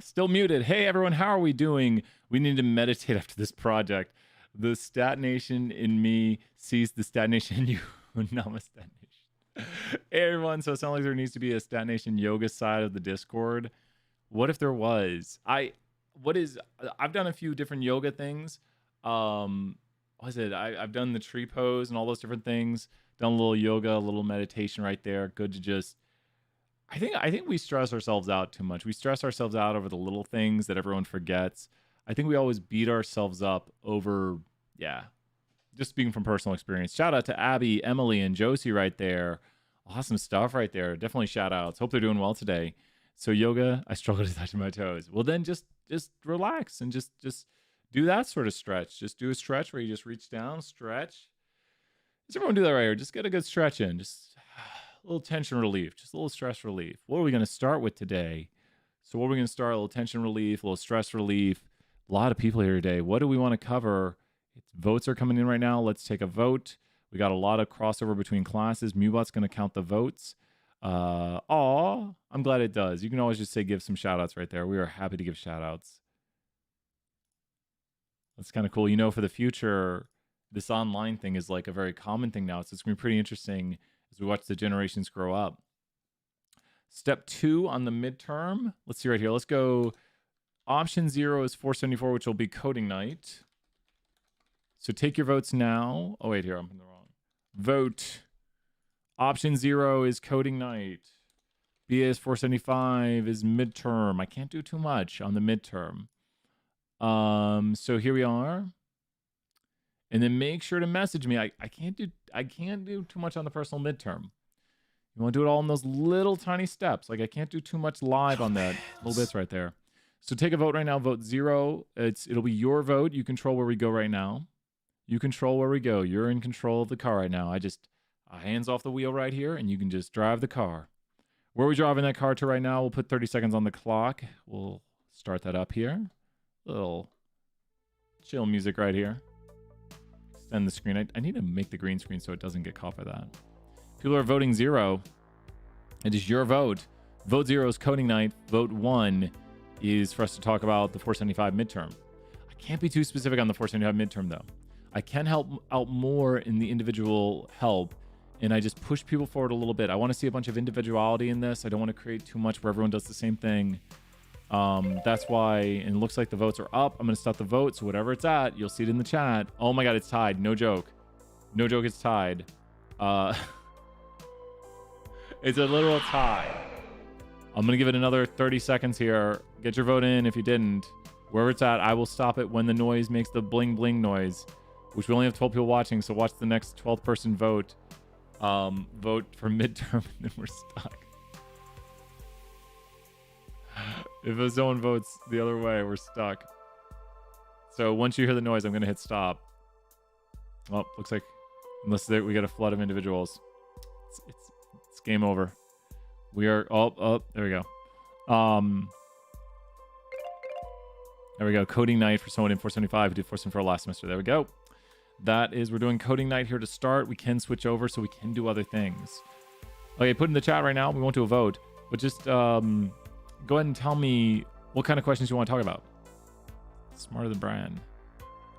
Still muted. Hey, everyone, how are we doing? We need to meditate after this project. The stat nation in me sees the stat nation in you. Namaste nation. Hey, everyone. So it sounds like there needs to be a stat nation yoga side of the Discord. What if there was? I've done a few different yoga things. What is it? I've done the tree pose and all those different things. Done a little yoga, a little meditation right there. Good to just... I think we stress ourselves out too much. We stress ourselves out over the little things that everyone forgets. I think we always beat ourselves up over, just speaking from personal experience. Shout out to Abby, Emily, and Josie right there. Awesome stuff right there. Definitely shout outs. Hope they're doing well today. So yoga, I struggle to touch my toes. Well, then just relax and just do that sort of stretch. Just do a stretch where you just reach down, stretch. Does everyone do that right here? Just get a good stretch in. Just a little tension relief, just a little stress relief. What are we going to start with today? So what are we going to start? A little tension relief, a little stress relief. A lot of people here today. What do we want to cover? Votes are coming in right now. Let's take a vote. We got a lot of crossover between classes. Mubot's going to count the votes. I'm glad it does. You can always just say give some shout outs right there. We are happy to give shout outs. That's kind of cool. You know, for the future, this online thing is like a very common thing now. So it's going to be pretty interesting as we watch the generations grow up. Step 2 on the midterm. Let's see right here. Let's go. Option 0 is 474, which will be coding night. So take your votes now. Oh, wait, here. I'm in the wrong. Vote. Option 0 is coding night. BAS 475 is midterm. I can't do too much on the midterm. So here we are. And then make sure to message me. I can't do too much on the personal midterm. You want to do it all in those little tiny steps. Like I can't do too much live on that. Little bits right there. So take a vote right now. Vote 0. It'll be your vote. You control where we go right now. You control where we go. You're in control of the car right now. Hands off the wheel right here, and you can just drive the car. Where are we driving that car to right now? We'll put 30 seconds on the clock. We'll start that up here. Little chill music right here. Extend the screen. I need to make the green screen so it doesn't get caught by that. People are voting 0. It is your vote. Vote 0 is coding night. Vote 1 is for us to talk about the 475 midterm. I can't be too specific on the 475 midterm, though. I can help out more in the individual help, and I just push people forward a little bit. I want to see a bunch of individuality in this. I don't want to create too much where everyone does the same thing. That's why, and it looks like the votes are up. I'm going to start the vote, so whatever it's at, you'll see it in the chat. Oh my god, it's tied. No joke. No joke, it's tied. It's a literal tie. I'm going to give it another 30 seconds here. Get your vote in if you didn't. Wherever it's at, I will stop it when the noise makes the bling bling noise, which we only have 12 people watching, so watch the next 12th person vote. Vote for midterm, and then we're stuck. If someone votes the other way, we're stuck. So once you hear the noise, I'm going to hit stop. Well, looks like unless we get a flood of individuals, it's game over. We are there we go. There we go. Coding night for someone in 475 who did 474 last semester. There we go. We're doing coding night here to start. We can switch over so we can do other things. Okay, put in the chat right now. We won't do a vote, but just go ahead and tell me what kind of questions you want to talk about. Smarter than Brian.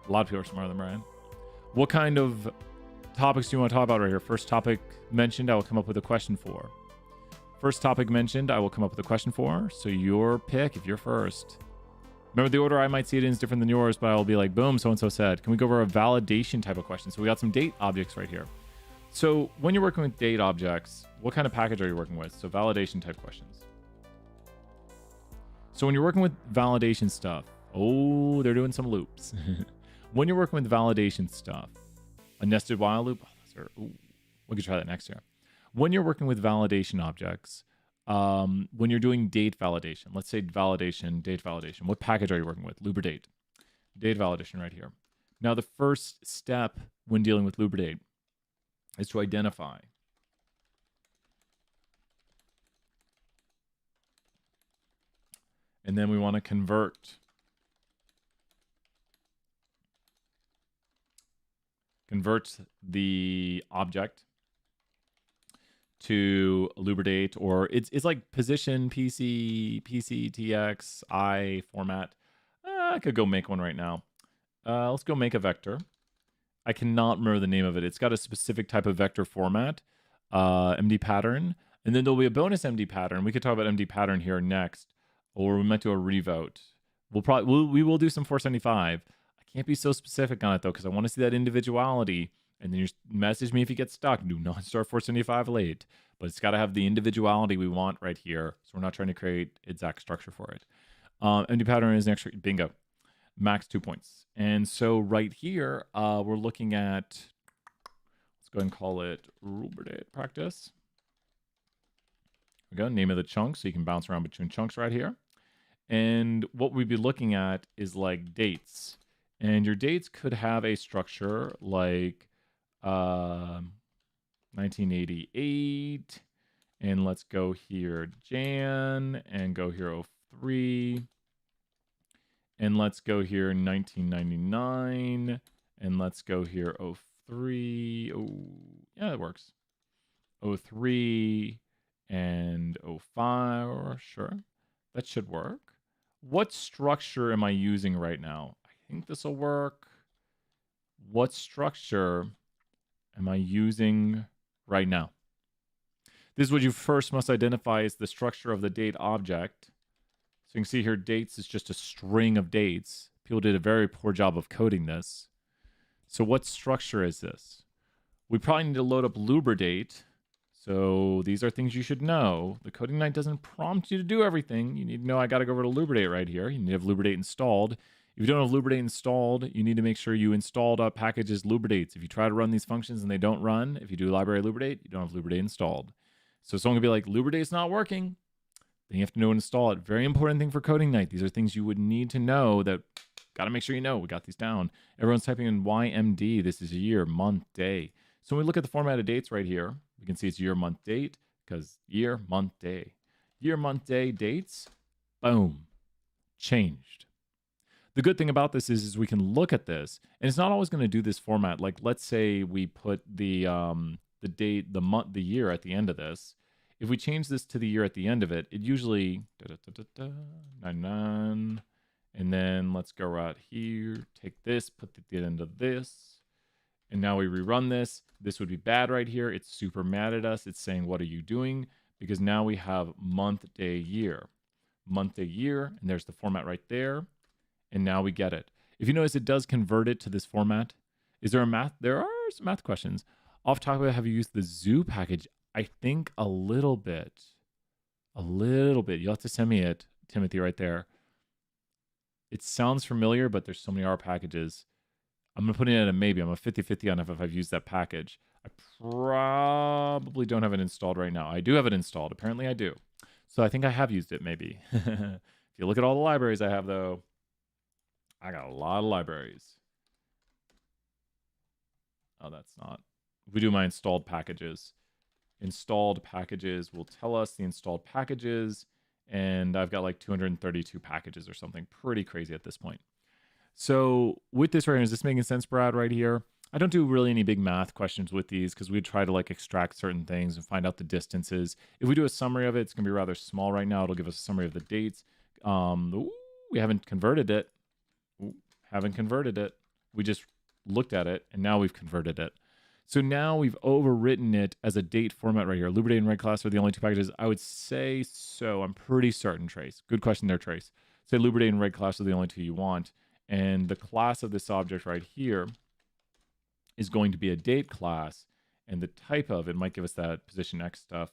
A lot of people are smarter than Brian. What kind of topics do you want to talk about right here? First topic mentioned, I will come up with a question for. First topic mentioned, I will come up with a question for. So your pick if you're first. Remember, the order I might see it in is different than yours, but I will be like, boom, so-and-so said. Can we go over a validation type of question? So we got some date objects right here. So when you're working with date objects, what kind of package are you working with? So validation type questions. So when you're working with validation stuff, oh, they're doing some loops. When you're working with validation stuff, a nested while loop, we could try that next year. When you're working with validation objects, when you're doing date validation, let's say validation, date validation, what package are you working with? Lubridate. Date validation right here. Now, the first step when dealing with Lubridate is to identify. And then we want to convert. Convert the object to Lubridate, or it's like position PCTX I format. I could go make one right now. Let's go make a vector. I cannot remember the name of it. It's got a specific type of vector format, MD pattern, and then there'll be a bonus MD pattern. We could talk about MD pattern here next, or we might do a revote. We will do some 475. I can't be so specific on it though, because I want to see that individuality. And then you message me if you get stuck. Do not start 475 late, but it's got to have the individuality we want right here. So we're not trying to create exact structure for it. MD pattern is next. Bingo. Max 2 points. And so right here, we're looking at, let's go ahead and call it Lubridate practice. There we go. Name of the chunk. So you can bounce around between chunks right here. And what we'd be looking at is like dates. And your dates could have a structure like 1988, and let's go here Jan, and go here 03, and let's go here 1999, and let's go here 03. Oh yeah, that works. 03 and 05, sure, that should work. What structure am I using right now? I think this will work. What structure am I using right now? This is what you first must identify as the structure of the date object. So you can see here, dates is just a string of dates. People did a very poor job of coding this. So what structure is this? We probably need to load up Lubridate. So these are things you should know. The coding night doesn't prompt you to do everything. You need to know I got to go over to Lubridate right here. You need to have Lubridate installed. If you don't have Lubridate installed, you need to make sure you installed up packages Lubridates. If you try to run these functions and they don't run, if you do library Lubridate, you don't have Lubridate installed. So someone could be like, Lubridate's not working. Then you have to know and install it. Very important thing for coding night. These are things you would need to know that got to make sure you know. We got these down. Everyone's typing in YMD. This is year, month, day. So when we look at the formatted dates right here, we can see it's year, month, date, because year, month, day. Year, month, day, dates, boom, changed. The good thing about this is we can look at this, and it's not always going to do this format. Like, let's say we put the date, the month, the year at the end of this. If we change this to the year at the end of it, it usually 99, and then let's go right here, take this, put it at the end of this, and now we rerun this. This would be bad right here. It's super mad at us. It's saying, what are you doing? Because now we have month, day, year. Month, day, year, and there's the format right there. And now we get it. If you notice, it does convert it to this format. Is there a math? There are some math questions. Off topic, have you used the zoo package? I think a little bit. A little bit. You'll have to send me it, Timothy, right there. It sounds familiar, but there's so many R packages. I'm going to put it in a maybe. I'm a 50-50 on if I've used that package. I probably don't have it installed right now. I do have it installed. Apparently I do. So I think I have used it maybe. If you look at all the libraries I have, though, I got a lot of libraries. Oh, that's not. If we do my installed packages will tell us the installed packages, and I've got like 232 packages or something. Pretty crazy at this point. So with this right here, is this making sense, Brad, right here? I don't do really any big math questions with these because we try to like extract certain things and find out the distances. If we do a summary of it, it's going to be rather small right now. It'll give us a summary of the dates. Ooh, we haven't converted it. Ooh, haven't converted it. We just looked at it, and now we've converted it. So now we've overwritten it as a date format right here. Lubridate and Red class are the only two packages. I would say so. I'm pretty certain, Trace. Good question there, Trace. Say Lubridate and Red class are the only two you want. And the class of this object right here is going to be a date class. And the type of it might give us that position X stuff.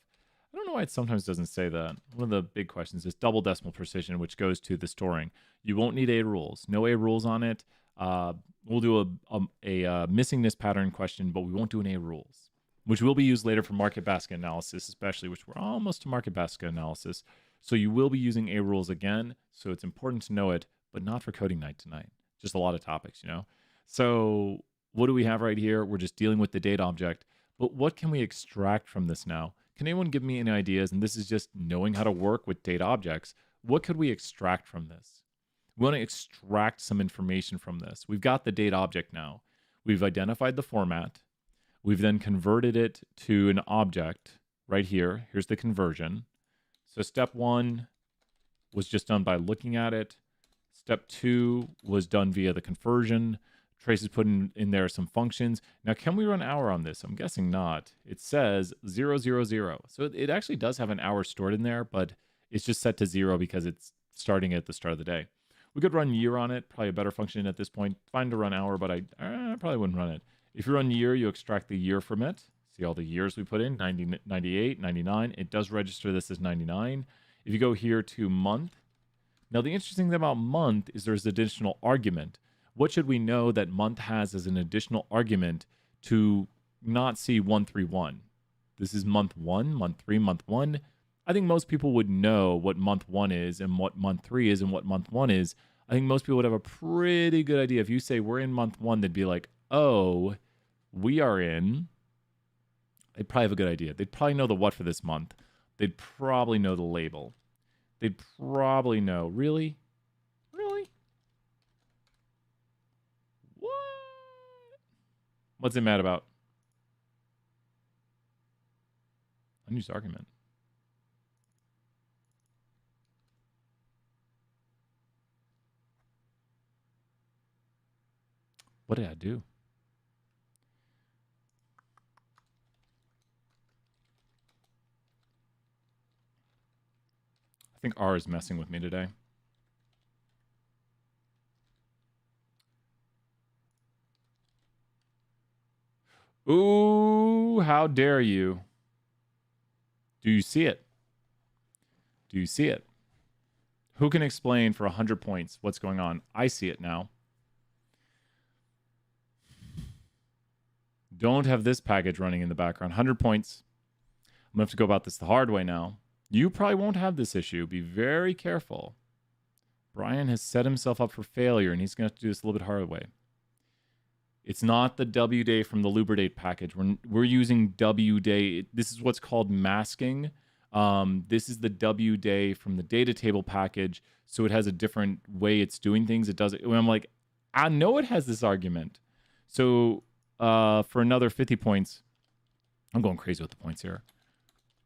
I don't know why it sometimes doesn't say that. One of the big questions is double decimal precision, which goes to the storing. You won't need A rules. No A rules on it. We'll do a missingness pattern question, but we won't do an A rules, which will be used later for market basket analysis, especially, which we're almost to market basket analysis. So you will be using A rules again. So it's important to know it, but not for coding night tonight. Just a lot of topics, you know? So what do we have right here? We're just dealing with the date object, but what can we extract from this now? Can anyone give me any ideas? And this is just knowing how to work with data objects. What could we extract from this? We want to extract some information from this. We've got the date object now. We've identified the format. We've then converted it to an object. right here. Here's the conversion. So step 1 was just done by looking at it. Step 2 was done via the conversion. Trace is put in there some functions. Now, can we run hour on this? I'm guessing not. It says 000. So it actually does have an hour stored in there, but it's just set to 0 because it's starting at the start of the day. We could run year on it, probably a better function at this point. Fine to run hour, but I probably wouldn't run it. If you run year, you extract the year from it. See all the years we put in, 90, 98, 99. It does register this as 99. If you go here to month, now the interesting thing about month is there's additional argument. What should we know that month has as an additional argument to not see 131? This is month 1, month 3, month 1. I think most people would know what month 1 is and what month 3 is and what month 1 is. I think most people would have a pretty good idea. If you say we're in month 1, they'd be like, oh, we are in. They'd probably have a good idea. They'd probably know the what for this month. They'd probably know the label. They'd probably know. Really? Really? What? What's it mad about? Unused argument. What did I do? I think R is messing with me today. Ooh, how dare you? Do you see it? Do you see it? Who can explain for 100 points what's going on? I see it now. Don't have this package running in the background. 100 points. I'm going to have to go about this the hard way now. You probably won't have this issue. Be very careful. Brian has set himself up for failure, and he's going to have to do this a little bit hard way. It's not the wday from the Lubridate package. We're using wday. This is what's called masking. This is the wday from the data table package, so it has a different way it's doing things. It does it when I'm like, I know it has this argument. So for another 50 points, I'm going crazy with the points here.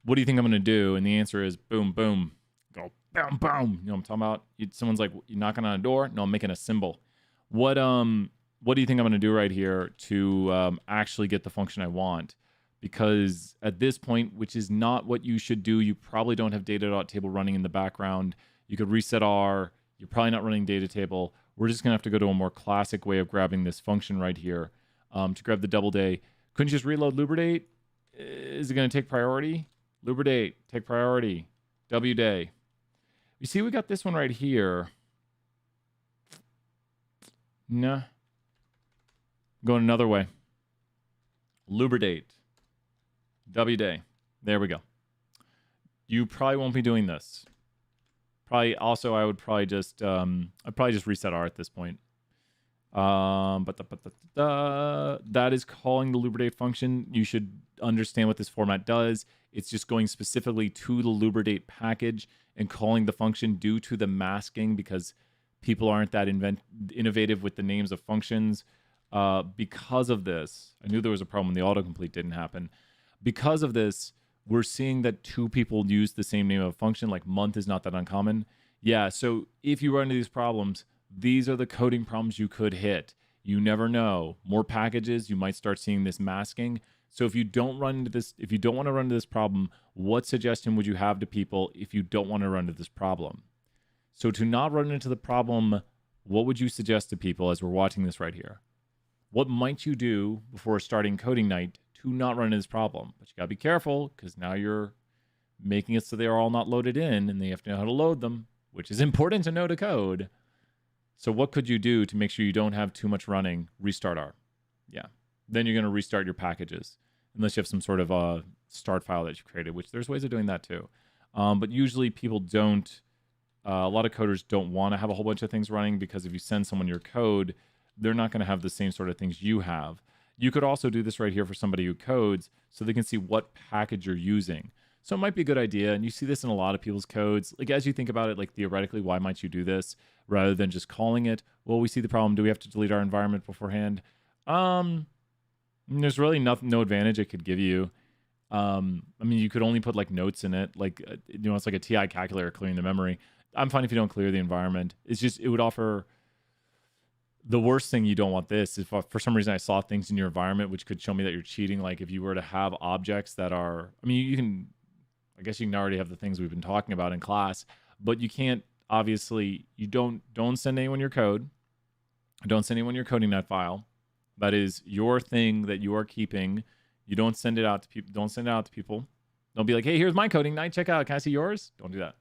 What do you think I'm going to do? And the answer is boom, boom. Go boom, boom. You know what I'm talking about? Someone's like, you knocking on a door? No, I'm making a symbol. What do you think I'm going to do right here to actually get the function I want? Because at this point, which is not what you should do, you probably don't have data.table running in the background. You could reset R. You're probably not running data table. We're just going to have to go to a more classic way of grabbing this function right here to grab the double day. Couldn't you just reload Lubridate? Is it going to take priority? Lubridate, take priority. wday. You see, we got this one right here. Nah. Going another way. Lubridate. wday. There we go. You probably won't be doing this. Probably also, I'd probably just reset R at this point. That is calling the Lubridate function. You should understand what this format does. It's just going specifically to the Lubridate package and calling the function due to the masking, because people aren't that innovative with the names of functions. Because of this, I knew there was a problem when the autocomplete didn't happen. Because of this, we're seeing that two people use the same name of a function, like month is not that uncommon. Yeah, so if you run into these problems, these are the coding problems you could hit. You never know. More packages, you might start seeing this masking. So if you don't run into this, if you don't want to run into this problem, what suggestion would you have to people if you don't want to run into this problem? So to not run into the problem, what would you suggest to people as we're watching this right here? What might you do before starting coding night to not run into this problem? But you got to be careful, because now you're making it so they're all not loaded in, and they have to know how to load them, which is important to know to code. So what could you do to make sure you don't have too much running? Restart R. Yeah. Then you're going to restart your packages, unless you have some sort of start file that you created, which there's ways of doing that too. But usually people don't, a lot of coders don't want to have a whole bunch of things running, because if you send someone your code, they're not going to have the same sort of things you have. You could also do this right here for somebody who codes, so they can see what package you're using. So it might be a good idea, and you see this in a lot of people's codes. Like, as you think about it, like theoretically, why might you do this rather than just calling it? Well, we see the problem. Do we have to delete our environment beforehand? There's really no advantage it could give you. I mean, you could only put like notes in it, like it's like a TI calculator clearing the memory. I'm fine if you don't clear the environment. It's just it would offer the worst thing. You don't want this if for some reason I saw things in your environment which could show me that you're cheating. Like if you were to have objects that are, I mean, you can, I guess you can already have the things we've been talking about in class, but you can't. Obviously, you don't send anyone your code. Don't send anyone your coding net file. That is your thing that you are keeping. You don't send it out to people. Don't send it out to people. Don't be like, hey, here's my coding night. Check out. Can I see yours? Don't do that.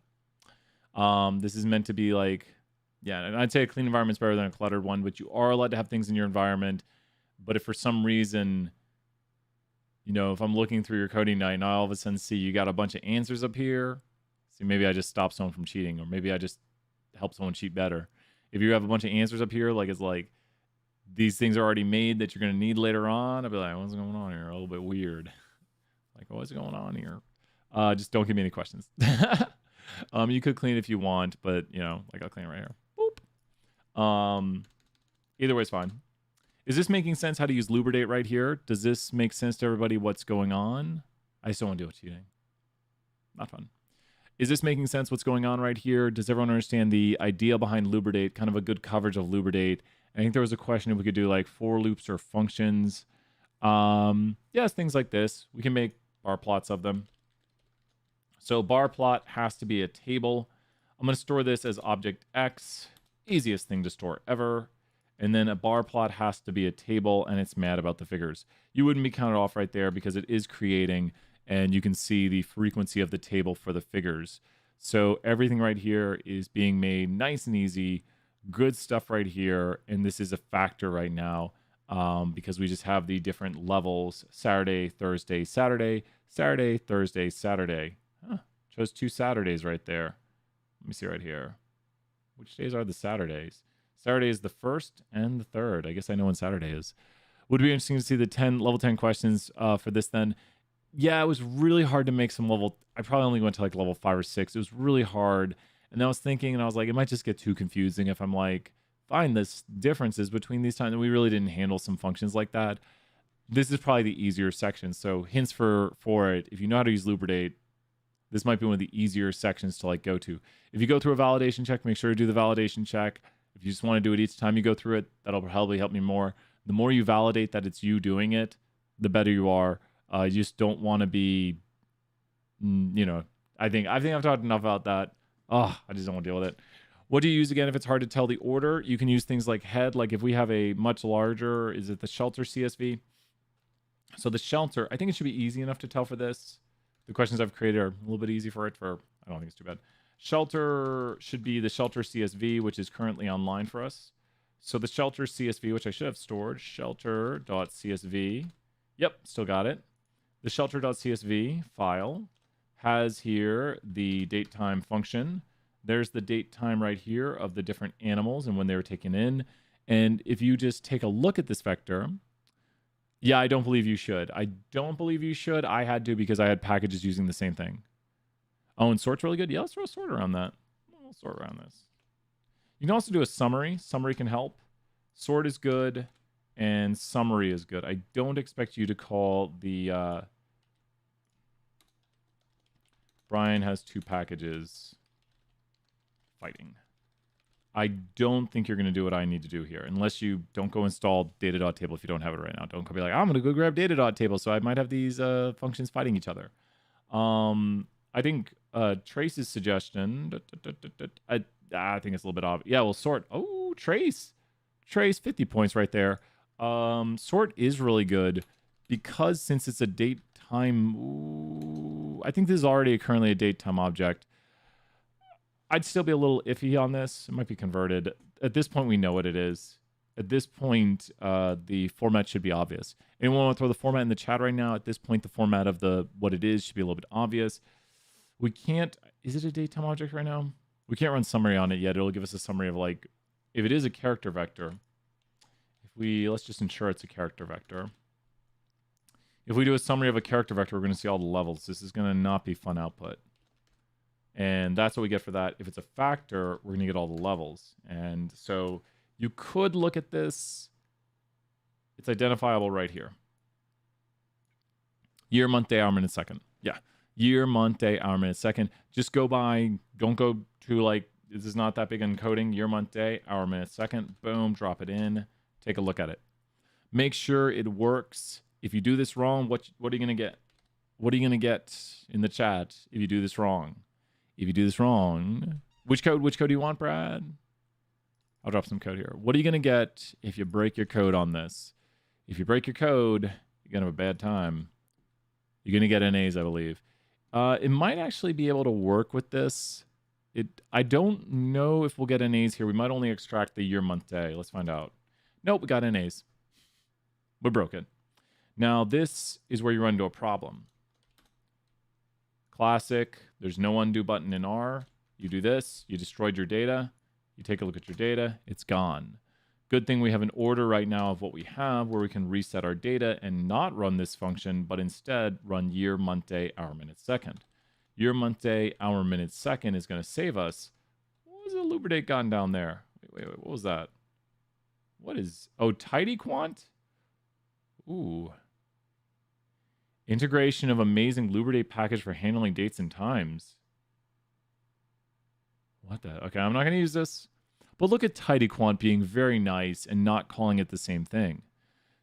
This is meant to be like, yeah, and I'd say a clean environment's better than a cluttered one, but you are allowed to have things in your environment. But if for some reason, if I'm looking through your coding night and I all of a sudden see you got a bunch of answers up here, see, maybe I just stop someone from cheating, or maybe I just help someone cheat better. If you have a bunch of answers up here, like it's like these things are already made that you're going to need later on, I'll be like, what's going on here? A little bit weird. Like, what's going on here? Just don't give me any questions. You could clean it if you want, but like I'll clean it right here. Boop. Either way is fine. Is this making sense how to use Lubridate right here? Does this make sense to everybody what's going on? I just don't want to deal with cheating. Not fun. Is this making sense what's going on right here? Does everyone understand the idea behind Lubridate? Kind of a good coverage of Lubridate. I think there was a question if we could do like for loops or functions. Yes, things like this. We can make bar plots of them. So bar plot has to be a table. I'm going to store this as object X. Easiest thing to store ever. And then a bar plot has to be a table, and it's mad about the figures. You wouldn't be counted off right there because it is creating, and you can see the frequency of the table for the figures. So everything right here is being made nice and easy. Good stuff right here. And this is a factor right now because we just have the different levels. Saturday, Thursday, Saturday, Saturday, Thursday, Saturday. Huh, chose 2 Saturdays right there. Let me see right here. Which days are the Saturdays? Saturday is the 1st and the 3rd. I guess I know when Saturday is. Would be interesting to see the level 10 questions for this then. Yeah, it was really hard to make some level. I probably only went to like level 5 or 6. It was really hard. And I was thinking, and I was like, it might just get too confusing if I'm like, find this differences between these times. And we really didn't handle some functions like that. This is probably the easier section. So hints for it. If you know how to use Lubridate, this might be one of the easier sections to like go to. If you go through a validation check, make sure to do the validation check. If you just want to do it each time you go through it, that'll probably help me more. The more you validate that it's you doing it, the better you are. You just don't want to be, I think I've talked enough about that. Oh, I just don't want to deal with it. What do you use again if it's hard to tell the order? You can use things like head. Like if we have a much larger, is it the shelter CSV? So the shelter, I think it should be easy enough to tell for this. The questions I've created are a little bit easy for it. I don't think it's too bad. Shelter should be the shelter CSV, which is currently online for us. So the shelter CSV, which I should have stored, shelter.csv. Yep, still got it. The shelter.csv file has here the date time function. There's the date time right here of the different animals and when they were taken in. And if you just take a look at this vector, yeah, I don't believe you should. I don't believe you should. I had to because I had packages using the same thing. Oh, and sort's really good. Yeah, let's throw a sort around that. We'll sort around this. You can also do a summary. Summary can help. Sort is good, and summary is good. I don't expect you to call the... Brian has 2 packages fighting. I don't think you're going to do what I need to do here, unless you don't go install data.table if you don't have it right now. Don't go be like, I'm going to go grab data.table, so I might have these functions fighting each other. I think Trace's suggestion, I think it's a little bit obvious. Yeah, we'll sort. Oh, Trace, 50 points right there. Sort is really good because since it's a date time, I think this is already currently a date time object. I'd still be a little iffy on this. It might be converted. At this point, we know what it is. At this point, the format should be obvious. Anyone want to throw the format in the chat right now? At this point, the format of what it is should be a little bit obvious. We can't, is it a date time object right now? We can't run summary on it yet. It'll give us a summary of like, if it is a character vector, let's just ensure it's a character vector. If we do a summary of a character vector, we're going to see all the levels. This is going to not be fun output. And that's what we get for that. If it's a factor, we're going to get all the levels. And so you could look at this. It's identifiable right here. Year, month, day, hour, minute, second. Yeah. Year, month, day, hour, minute, second. Just go by, don't go to like, this is not that big on coding. Year, month, day, hour, minute, second. Boom, drop it in. Take a look at it. Make sure it works. If you do this wrong, what are you going to get? What are you going to get in the chat if you do this wrong? If you do this wrong, which code do you want, Brad? I'll drop some code here. What are you going to get if you break your code on this? If you break your code, you're going to have a bad time. You're going to get NAs, I believe. It might actually be able to work with this. I don't know if we'll get NAs here. We might only extract the year, month, day. Let's find out. Nope, we got NAs. We broke it. Now, this is where you run into a problem. Classic. There's no undo button in R. You do this. You destroyed your data. You take a look at your data. It's gone. Good thing we have an order right now of what we have where we can reset our data and not run this function, but instead run year, month, day, hour, minute, second. Year, month, day, hour, minute, second is going to save us. What was the lubricate gone down there? Wait. What was that? What is... Oh, tidy quant? Ooh. Integration of amazing lubricate package for handling dates and times. What the... Okay, I'm not going to use this. But look at tidyquant being very nice and not calling it the same thing.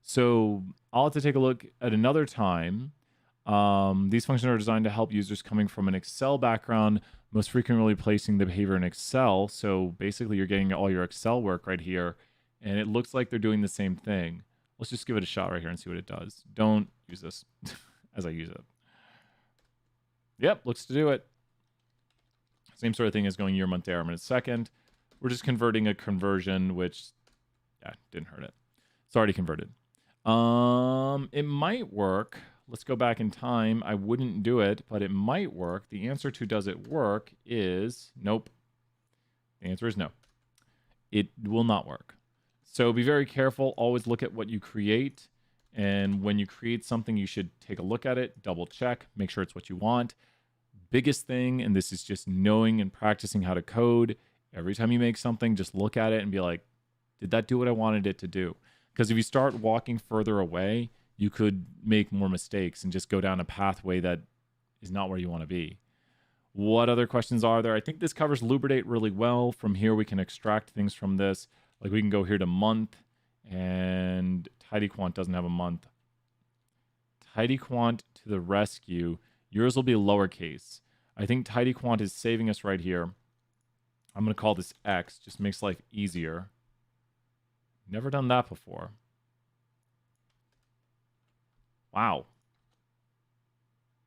So I'll have to take a look at another time. These functions are designed to help users coming from an Excel background, most frequently placing the behavior in Excel. So basically you're getting all your Excel work right here. And it looks like they're doing the same thing. Let's just give it a shot right here and see what it does. Don't use this as I use it. Yep, looks to do it. Same sort of thing as going year, month, day, hour, minute, second. We're just converting a conversion, which, yeah, didn't hurt it. It's already converted. It might work. Let's go back in time. I wouldn't do it, but it might work. The answer to does it work is nope. The answer is no. It will not work. So be very careful. Always look at what you create. And when you create something, you should take a look at it, double check, make sure it's what you want. Biggest thing, and this is just knowing and practicing how to code. Every time you make something, just look at it and be like, did that do what I wanted it to do? Because if you start walking further away, you could make more mistakes and just go down a pathway that is not where you want to be. What other questions are there? I think this covers lubricate really well. From here, we can extract things from this. Like we can go here to month, and tidyquant doesn't have a month. Tidyquant to the rescue. Yours will be lowercase. I think tidyquant is saving us right here. I'm going to call this X. Just makes life easier. Never done that before. Wow.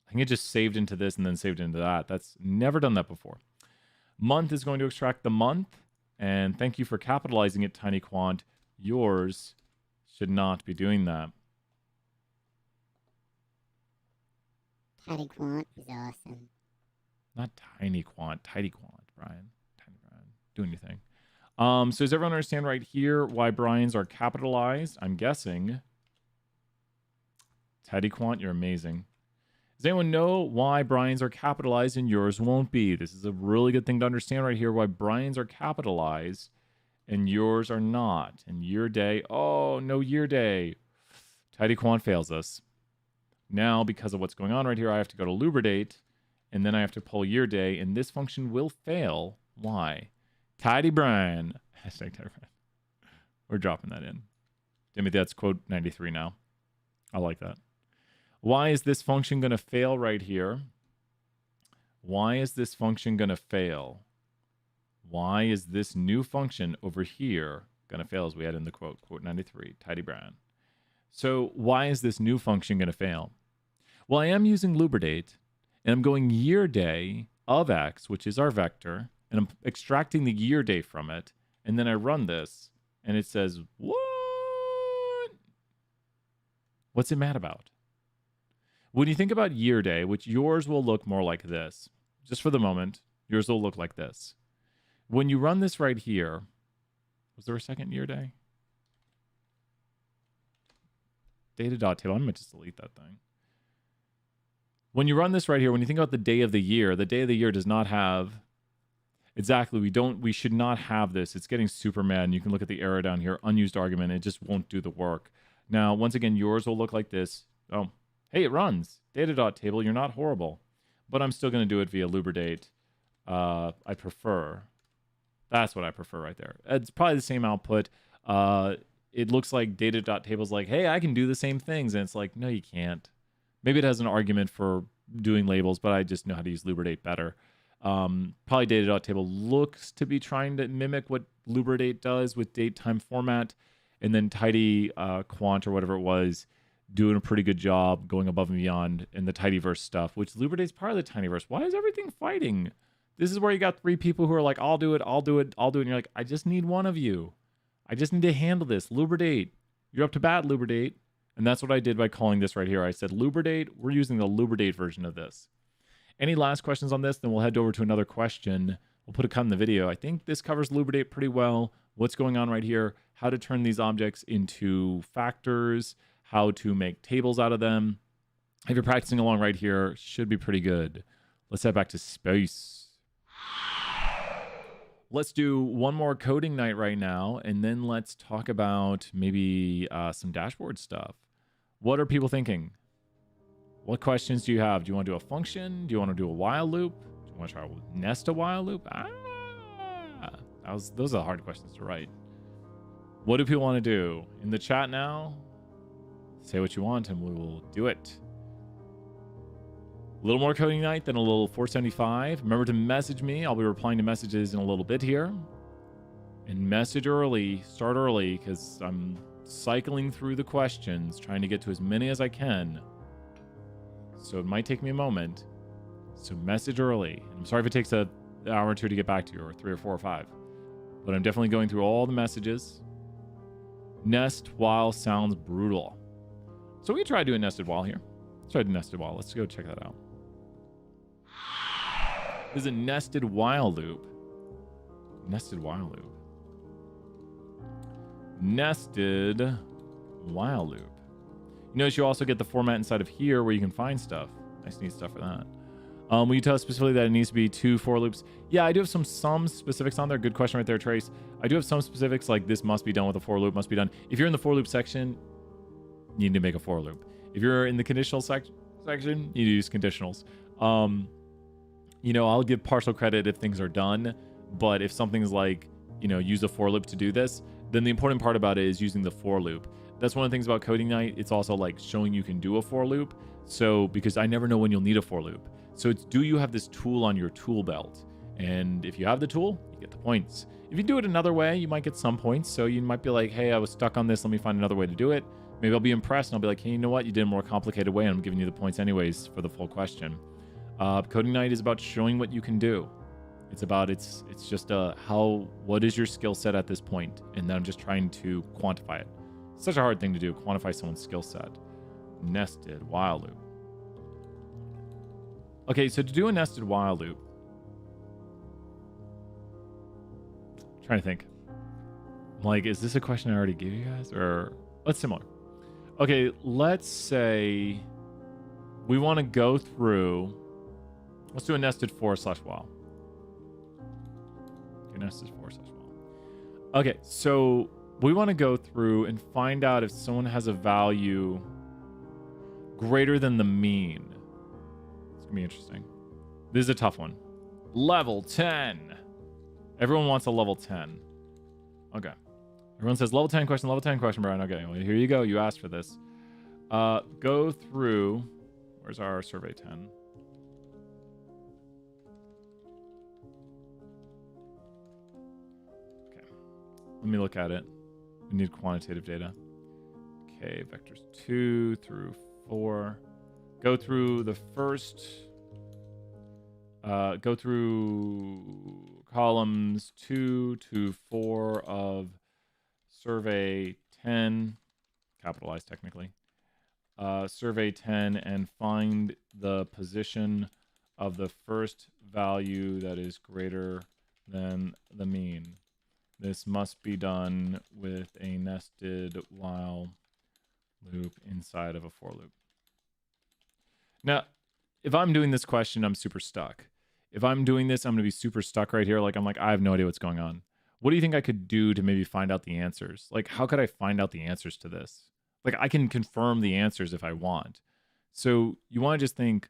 I think it just saved into this and then saved into that. That's never done that before. Month is going to extract the month. And thank you for capitalizing it, tinyquant. Yours should not be doing that. Tidyquant is awesome. Not tinyquant, tidyquant, Brian. Tiny Brian. Doing your thing. So does everyone understand right here why Brian's are capitalized? I'm guessing. Tidyquant, you're amazing. Does anyone know why Brian's are capitalized and yours won't be? This is a really good thing to understand right here, why Brian's are capitalized and yours are not. And year day, oh, no year day. Tidyquant fails us. Now, because of what's going on right here, I have to go to lubricate, and then I have to pull year day, and this function will fail. Why? Tidy Brian. Hashtag Tidy Brian. We're dropping that in. Timothy, that's quote 93 now. I like that. Why is this function going to fail right here? Why is this function going to fail? Why is this new function over here going to fail as we add in the quote 93, Tidy Brian? So why is this new function going to fail? Well, I am using lubricate, and I'm going year day of X, which is our vector, and I'm extracting the year day from it, and then I run this, and it says, what? What's it mad about? When you think about year day, which yours will look more like this, just for the moment, yours will look like this. When you run this right here, was there a second year day? Data.table, I'm going to just delete that thing. When you run this right here, when you think about the day of the year does not have, exactly, we should not have this. It's getting super mad, and you can look at the error down here, unused argument, it just won't do the work. Now, once again, yours will look like this. Oh, Hey, it runs. Data.table, you're not horrible. But I'm still going to do it via Lubridate. I prefer. That's what I prefer right there. It's probably the same output. It looks like data.table's like, hey, I can do the same things. And it's like, no, you can't. Maybe it has an argument for doing labels, but I just know how to use Lubridate better. Probably data.table looks to be trying to mimic what Lubridate does with date time format. And then tidy quant or whatever it was doing a pretty good job going above and beyond in the tidyverse stuff, which Lubridate's part of the tidyverse. Why is everything fighting? This is where you got 3 people who are like, I'll do it, I'll do it, I'll do it. And you're like, I just need one of you. I just need to handle this. Lubridate. You're up to bat, Lubridate. And that's what I did by calling this right here. I said, Lubridate, we're using the Lubridate version of this. Any last questions on this? Then we'll head over to another question. We'll put a cut in the video. I think this covers Lubridate pretty well. What's going on right here, how to turn these objects into factors, how to make tables out of them. If you're practicing along right here, should be pretty good. Let's head back to space. Let's do one more coding night right now, and then let's talk about maybe some dashboard stuff. What are people thinking? What questions do you have? Do you want to do a function? Do you want to do a while loop? Do you want to try to nest a while loop? Those are the hard questions to write. What do people want to do? In the chat now, say what you want and we will do it. A little more coding night than a little 475. Remember to message me. I'll be replying to messages in a little bit here. And message early, start early, because I'm cycling through the questions, trying to get to as many as I can. So it might take me a moment. So message early. I'm sorry if it takes an hour or 2 to get back to you, or 3 or 4 or 5. But I'm definitely going through all the messages. Nest while sounds brutal. So we can try doing nested while here. Let's try to nested while. Let's go check that out. This is a nested while loop. Nested while loop. Nested while loop. You notice you also get the format inside of here where you can find stuff. Nice, neat stuff for that. Will you tell us specifically that it needs to be 2 for loops? Yeah, I do have some specifics on there. Good question right there, Trace. I do have some specifics, like this must be done with a for loop, must be done. If you're in the for loop section, you need to make a for loop. If you're in the conditional section, you need to use conditionals. You know, I'll give partial credit if things are done, but if something's like, you know, use a for loop to do this, then the important part about it is using the for loop. That's one of the things about coding night. It's also like showing you can do a for loop. So, because I never know when you'll need a for loop. So it's, do you have this tool on your tool belt? And if you have the tool, you get the points. If you do it another way, you might get some points. So you might be like, hey, I was stuck on this. Let me find another way to do it. Maybe I'll be impressed and I'll be like, hey, you know what? You did a more complicated way and I'm giving you the points anyways for the full question. Coding night is about showing what you can do. It's about, it's just what is your skill set at this point? And then I'm just trying to quantify it. It's such a hard thing to do, quantify someone's skill set. Nested while loop. Okay, so to do a nested while loop, I'm trying to think. I'm like, is this a question I already gave you guys? Or what's similar? Okay, let's say we want to go through, let's do a nested for/while. Okay, nested for/while. Okay, so we want to go through and find out if someone has a value greater than the mean. It's going to be interesting. This is a tough one. Level 10. Everyone wants a level 10. Okay. Everyone says level 10 question, Brian. Okay, well, here you go. You asked for this. Go through. Where's our survey 10? Okay. Let me look at it. We need quantitative data. Okay, vectors 2 through 4. Go through the first. Go through columns 2 to 4 of survey 10, capitalized technically. Survey 10 and find the position of the first value that is greater than the mean. This must be done with a nested while loop inside of a for loop. Now, if I'm doing this question, I'm super stuck. If I'm doing this, I'm going to be super stuck right here. Like, I'm like, I have no idea what's going on. What do you think I could do to maybe find out the answers? Like, how could I find out the answers to this? Like, I can confirm the answers if I want. So you want to just think,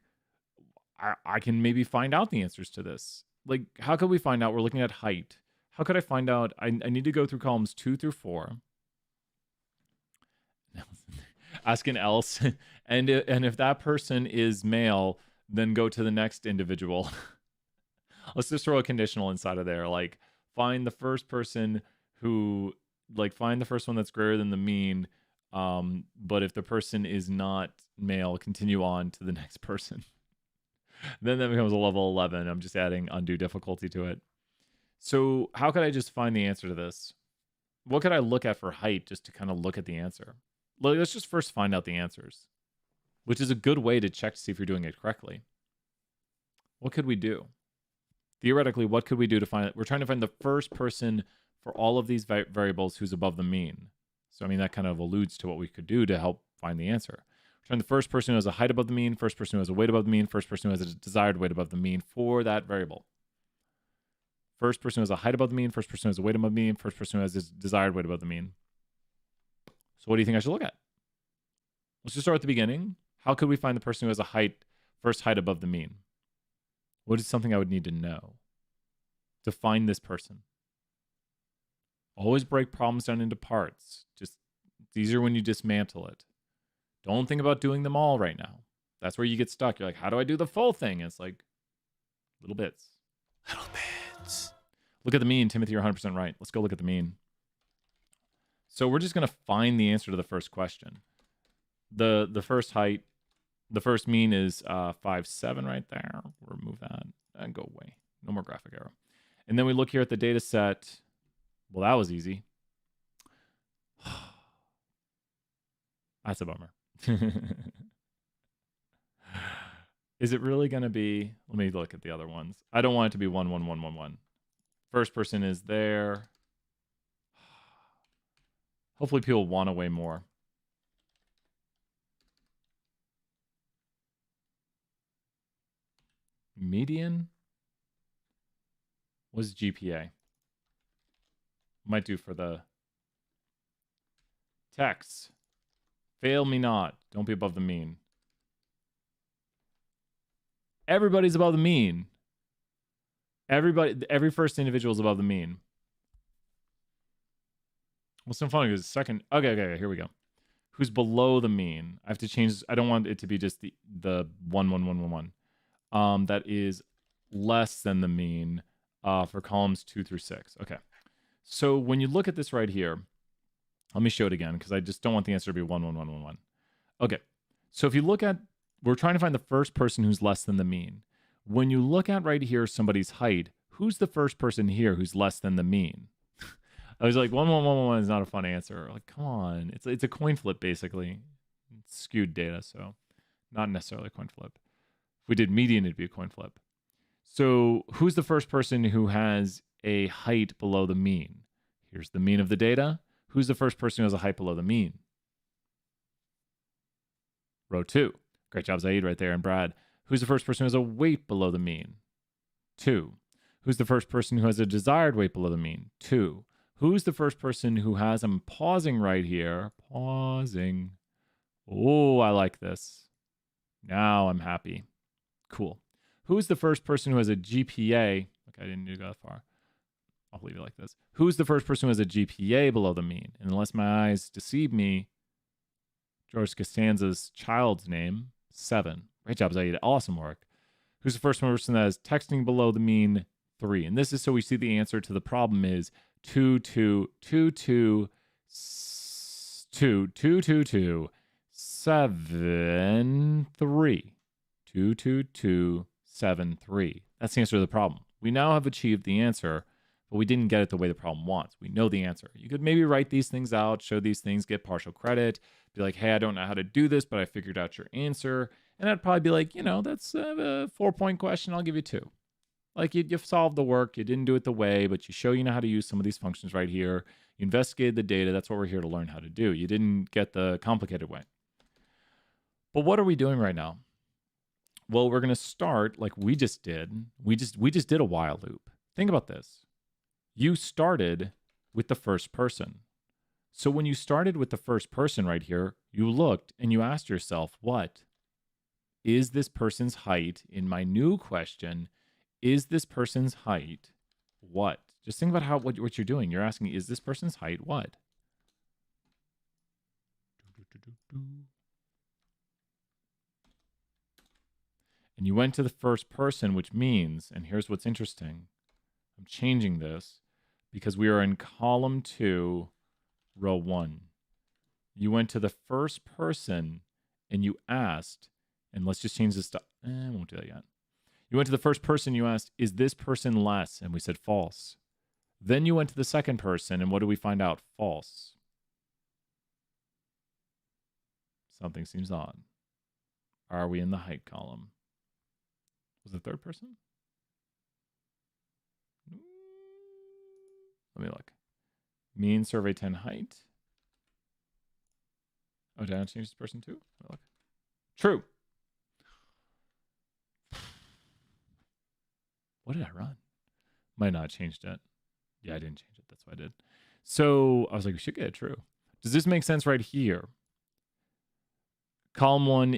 I can maybe find out the answers to this. Like, how could we find out? We're looking at height. How could I find out? I need to go through columns 2 through 4. Ask an else. And if that person is male, then go to the next individual. Let's just throw a conditional inside of there. Like, find the first person who, like, find the first one that's greater than the mean. But if the person is not male, continue on to the next person. Then that becomes a level 11. I'm just adding undue difficulty to it. So how could I just find the answer to this? What could I look at for height just to kind of look at the answer? Let's just first find out the answers, which is a good way to check to see if you're doing it correctly. What could we do? Theoretically, what could we do to find it? We're trying to find the first person for all of these variables who's above the mean. So, I mean, that kind of alludes to what we could do to help find the answer. Find the first person who has a height above the mean, first person who has a weight above the mean, first person who has a desired weight above the mean for that variable. First person who has a height above the mean, first person who has a weight above the mean, first person who has a desired weight above the mean. So what do you think I should look at? Let's just start at the beginning. How could we find the person who has a first height above the mean? What is something I would need to know to find this person? Always break problems down into parts. It's easier when you dismantle it. Don't think about doing them all right now. That's where you get stuck. You're like, how do I do the full thing? And it's like, little bits. Little bits. Look at the mean. Timothy, you're 100% right. Let's go look at the mean. So we're just going to find the answer to the first question. The first height, the first mean is 5'7" right there. We'll remove that and go away. No more graphic error. And then we look here at the data set. Well, that was easy. That's a bummer. Is it really going to be? Let me look at the other ones. I don't want it to be 1, 1, 1, 1, 1. First person is there. Hopefully people want to weigh more. Median was GPA. Might do for the text. Fail me not. Don't be above the mean. Everybody's above the mean. Every first individual is above the mean. Well, so funny because second. Okay, here we go. Who's below the mean? I have to change. I don't want it to be just the 1, 1, 1, 1, 1. That is less than the mean for columns 2 through 6. Okay. So when you look at this right here, let me show it again because I just don't want the answer to be 1, 1, 1, 1, 1. Okay. So if you look at, we're trying to find the first person who's less than the mean. When you look at right here somebody's height, who's the first person here who's less than the mean? I was like, 1, 1, 1, 1, 1 is not a fun answer. Like, come on. It's a coin flip, basically. It's skewed data, so not necessarily a coin flip. If we did median, it'd be a coin flip. So who's the first person who has a height below the mean? Here's the mean of the data. Who's the first person who has a height below the mean? Row 2. Great job, Zaid, right there, and Brad. Who's the first person who has a weight below the mean? 2. Who's the first person who has a desired weight below the mean? 2. Who's the first person who has, I'm pausing right here. Pausing. Oh, I like this. Now I'm happy. Cool. Who's the first person who has a GPA? Okay, I didn't need to go that far. I'll leave it like this. Who's the first person who has a GPA below the mean? And unless my eyes deceive me, George Costanza's child's name, 7. Great job, Zaid. Awesome work. Who's the first person that has texting below the mean? 3. And this is so we see the answer to the problem is 2, 2, 2, 2, 2, 2, 2, 2, 7, 3. 2, 2, 2, 7, 3. That's the answer to the problem. We now have achieved the answer, but we didn't get it the way the problem wants. We know the answer. You could maybe write these things out, show these things, get partial credit, be like, hey, I don't know how to do this, but I figured out your answer. And I'd probably be like, that's a 4-point question. I'll give you 2. Like you've solved the work. You didn't do it the way, but you know how to use some of these functions right here. You investigated the data. That's what we're here to learn how to do. You didn't get the complicated way. But what are we doing right now? Well, we're going to start like we just did. We just did a while loop. Think about this. You started with the first person. So when you started with the first person right here, you looked and you asked yourself, what? is this person's height, in my new question, is this person's height what? Just think about what you're doing. You're asking, is this person's height what? And you went to the first person, which means, and here's what's interesting. I'm changing this because we are in column 2, row 1. You went to the first person and you asked, and let's just change this to, I won't do that yet. You went to the first person, you asked, is this person less? And we said false. Then you went to the second person, and what do we find out? False. Something seems odd. Are we in the height column? Was the third person? Let me look. Mean survey 10 height. Oh, did I change this person too? Let me look. True. What did I run? Might not have changed it. Yeah, I didn't change it. That's what I did. So I was like, we should get it true. Does this make sense right here? Column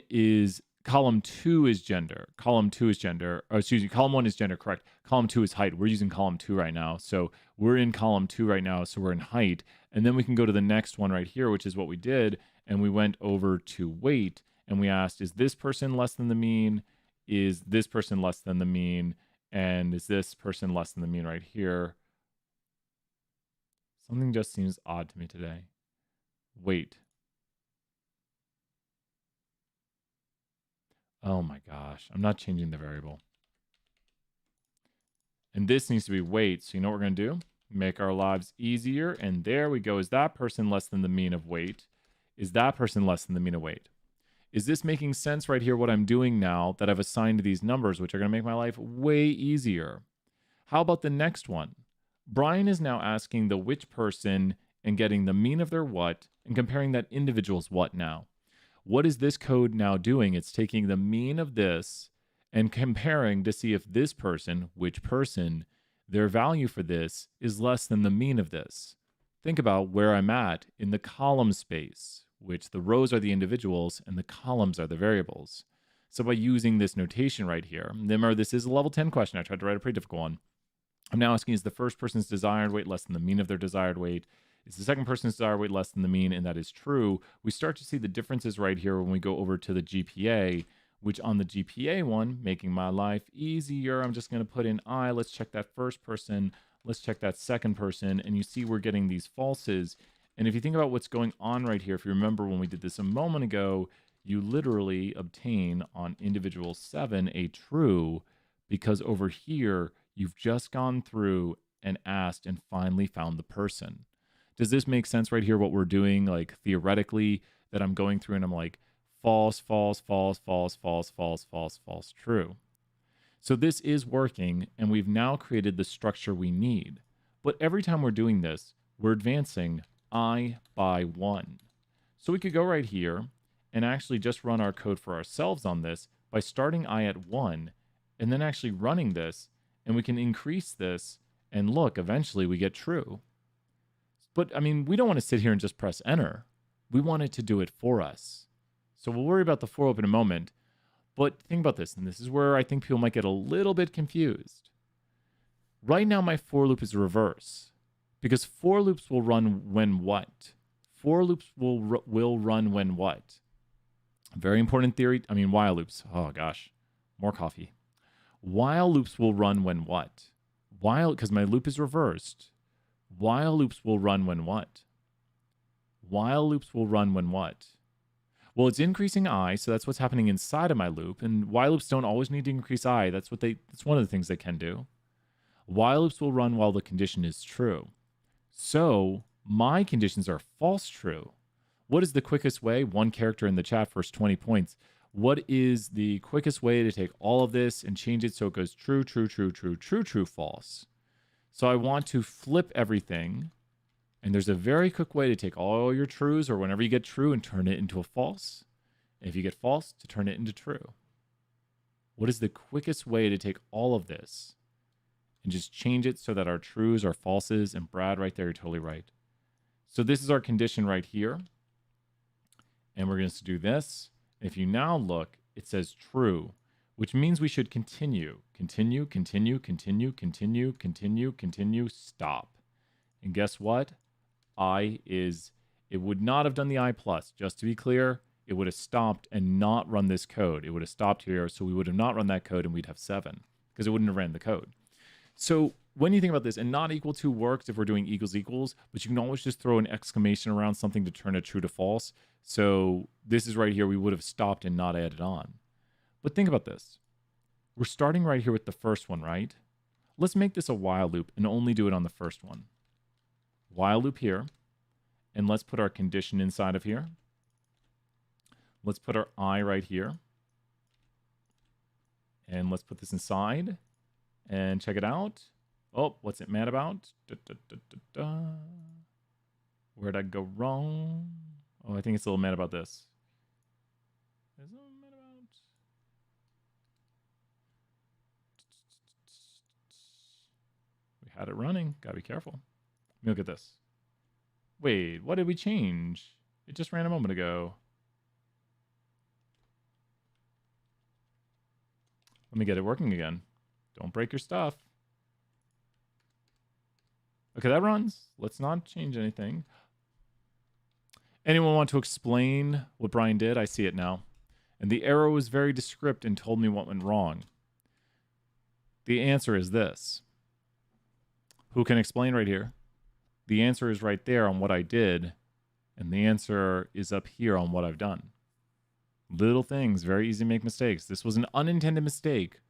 2 is gender. Column 2 is gender. Oh, excuse me. Column 1 is gender, correct. Column 2 is height. We're using column 2 right now. So we're in column 2 right now. So we're in height. And then we can go to the next one right here, which is what we did. And we went over to weight. And we asked, is this person less than the mean? Is this person less than the mean? And is this person less than the mean right here? Something just seems odd to me today. Weight. Oh my gosh, I'm not changing the variable. And this needs to be weight. So you know what we're going to do? Make our lives easier. And there we go. Is that person less than the mean of weight? Is that person less than the mean of weight? Is this making sense right here, what I'm doing now that I've assigned these numbers, which are going to make my life way easier? How about the next one? Brian is now asking the which person and getting the mean of their what and comparing that individual's what now. What is this code now doing? It's taking the mean of this and comparing to see if this person, which person, their value for this is less than the mean of this. Think about where I'm at in the column space, which the rows are the individuals and the columns are the variables. So by using this notation right here, remember this is a level 10 question. I tried to write a pretty difficult one. I'm now asking, is the first person's desired weight less than the mean of their desired weight? Is the second person's desired weight less than the mean? And that is true. We start to see the differences right here when we go over to the GPA, which on the GPA one, making my life easier, I'm just going to put in I. Let's check that first person. Let's check that second person. And you see we're getting these falses. And if you think about what's going on right here, if you remember when we did this a moment ago, you literally obtain on individual 7 a true, because over here, you've just gone through and asked and finally found the person. Does this make sense right here, what we're doing, like theoretically, that I'm going through and I'm like, false, false, false, false, false, false, false, false, true. So this is working, and we've now created the structure we need. But every time we're doing this, we're advancing I by 1. So we could go right here and actually just run our code for ourselves on this by starting I at 1 and then actually running this, and we can increase this, and look, eventually we get true. But I mean, we don't want to sit here and just press enter. We want it to do it for us. So we'll worry about the for loop in a moment, but think about this, and this is where I think people might get a little bit confused. Right now, my for loop is reverse, because for loops will run when what? For loops will run when what? Very important theory. I mean, while loops. Oh gosh, more coffee. While loops will run when what? While, because my loop is reversed. While loops will run when what? While loops will run when what? Well, it's increasing I, so that's what's happening inside of my loop. And while loops don't always need to increase I. That's one of the things they can do. While loops will run while the condition is true. So my conditions are false true. What is the quickest way? One character in the chat, first 20 points. What is the quickest way to take all of this and change it so it goes true, true, true, true, true, true, false? So I want to flip everything. And there's a very quick way to take all your trues, or whenever you get true, and turn it into a false. And if you get false, to turn it into true. What is the quickest way to take all of this and just change it so that our trues are falses? And Brad, right there, you're totally right. So this is our condition right here. And we're going to do this. If you now look, it says true, which means we should continue, continue, continue, continue, continue, continue, continue, stop. And guess what? It would not have done the I plus. Just to be clear, it would have stopped and not run this code. It would have stopped here, so we would have not run that code and we'd have 7 because it wouldn't have ran the code. So when you think about this, and not equal to works if we're doing equals equals, but you can always just throw an exclamation around something to turn it true to false. So this is right here, we would have stopped and not added on. But think about this. We're starting right here with the first one, right? Let's make this a while loop and only do it on the first one. While loop here, and let's put our condition inside of here. Let's put our I right here. And let's put this inside and check it out. Oh, what's it mad about? Where'd I go wrong? Oh, I think it's a little mad about this. Is it mad about? We had it running. Gotta be careful. Let me look at this. Wait, what did we change? It just ran a moment ago. Let me get it working again. Don't break your stuff. Okay, that runs. Let's not change anything. Anyone want to explain what Brian did? I see it now. And the arrow was very descriptive and told me what went wrong. The answer is this. Who can explain right here? The answer is right there on what I did, and the answer is up here on what I've done. Little things, very easy to make mistakes. This was an unintended mistake,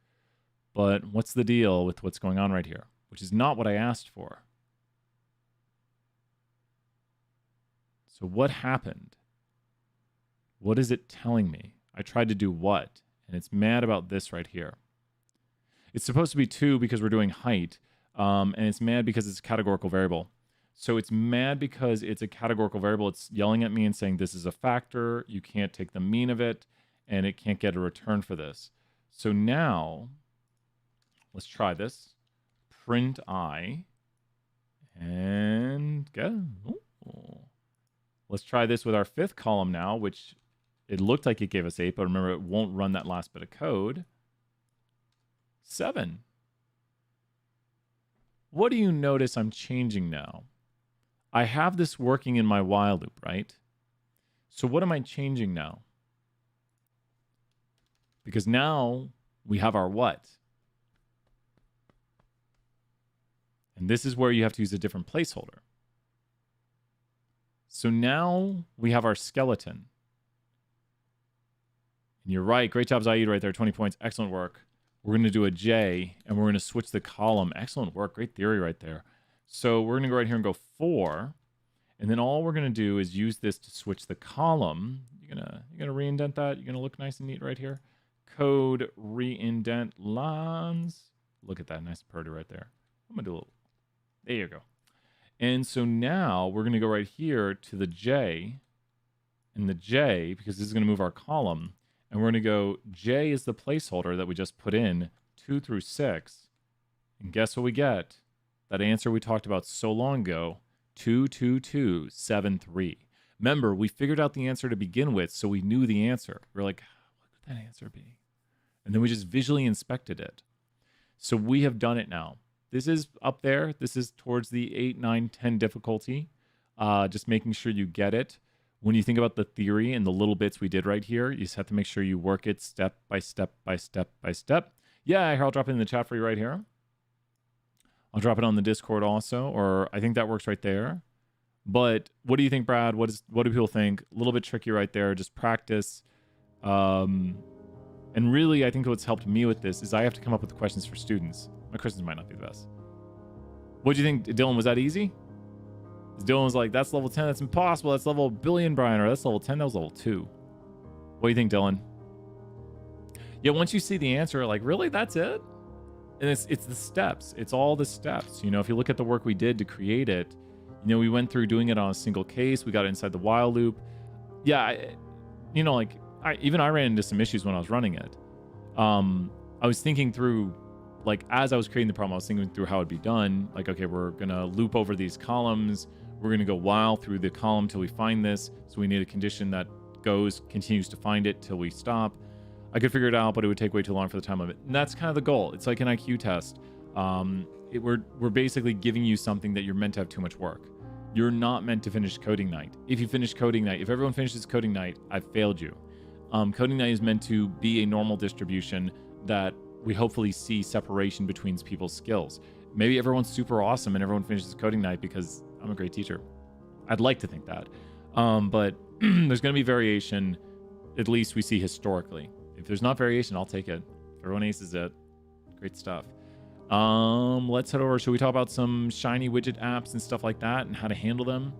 but what's the deal with what's going on right here? Which is not what I asked for. So what happened? What is it telling me? I tried to do what? And it's mad about this right here. It's supposed to be 2 because we're doing height, and it's mad because it's a categorical variable. So it's mad because it's a categorical variable. It's yelling at me and saying this is a factor. You can't take the mean of it, and it can't get a return for this. So now, let's try this. Print I, and go. Ooh. Let's try this with our 5th column now, which it looked like it gave us 8, but remember, it won't run that last bit of code. 7. What do you notice I'm changing now? I have this working in my while loop, right? So what am I changing now? Because now we have our what. And this is where you have to use a different placeholder. So now we have our skeleton. And you're right. Great job, Zaid, right there. 20 points. Excellent work. We're going to do a J, and we're going to switch the column. Excellent work. Great theory right there. So we're going to go right here and go 4. And then all we're going to do is use this to switch the column. You're gonna re-indent that. You're going to look nice and neat right here. Code re-indent lines. Look at that. Nice purdy right there. I'm going to do a little. There you go. And so now we're going to go right here to the J. And the J, because this is going to move our column. And we're going to go, J is the placeholder that we just put in, 2 through 6. And guess what we get? That answer we talked about so long ago, 2, 2, 2, 7, 3. Remember, we figured out the answer to begin with, so we knew the answer. We're like, what could that answer be? And then we just visually inspected it. So we have done it now. This is up there. This is towards the 8, 9, 10 difficulty. Just making sure you get it. When you think about the theory and the little bits we did right here, you just have to make sure you work it step by step by step by step. Yeah, I'll drop it in the chat for you right here. I'll drop it on the Discord also, or I think that works right there. But what do you think, Brad? What do people think? A little bit tricky right there. Just practice. And really, I think what's helped me with this is I have to come up with questions for students. My questions might not be the best. What do you think, Dylan? Was that easy? Dylan was like, that's level 10. That's impossible. That's level billion, Brian. Or that's level 10. That was level 2. What do you think, Dylan? Yeah, once you see the answer, like, really? That's it? And it's the steps. It's all the steps. You know, if you look at the work we did to create it, you know, we went through doing it on a single case. We got it inside the while loop. Yeah, I ran into some issues when I was running it. I was thinking through, like, as I was creating the problem, I was thinking through how it'd be done. Like, okay, we're going to loop over these columns. We're going to go while through the column till we find this. So we need a condition that continues to find it till we stop. I could figure it out, but it would take way too long for the time limit. And that's kind of the goal. It's like an IQ test. We're basically giving you something that you're meant to have too much work. You're not meant to finish coding night. If you finish coding night, if everyone finishes coding night, I've failed you. Coding night is meant to be a normal distribution that we hopefully see separation between people's skills. Maybe everyone's super awesome and everyone finishes coding night because I'm a great teacher. I'd like to think that. But there's going to be variation, at least we see historically. If there's not variation, I'll take it. If everyone aces it, great stuff. Let's head over. Should we talk about some shiny widget apps and stuff like that and how to handle them?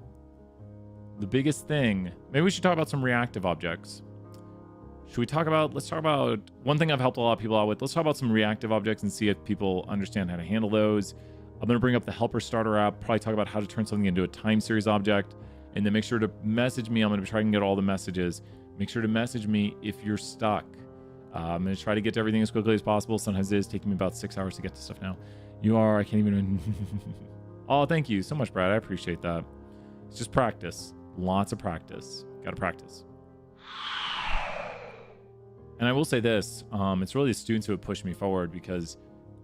The biggest thing, maybe we should talk about some reactive objects. Let's talk about one thing I've helped a lot of people out with. Let's talk about some reactive objects and see if people understand how to handle those. I'm going to bring up the helper starter app, probably talk about how to turn something into a time series object, and then make sure to message me. I'm going to try and get all the messages. Make sure to message me if you're stuck. I'm going to try to get to everything as quickly as possible. Sometimes it is taking me about 6 hours to get to stuff now. I can't even... Oh, thank you so much, Brad. I appreciate that. It's just practice. Lots of practice. Got to practice. And I will say this, it's really the students who have pushed me forward because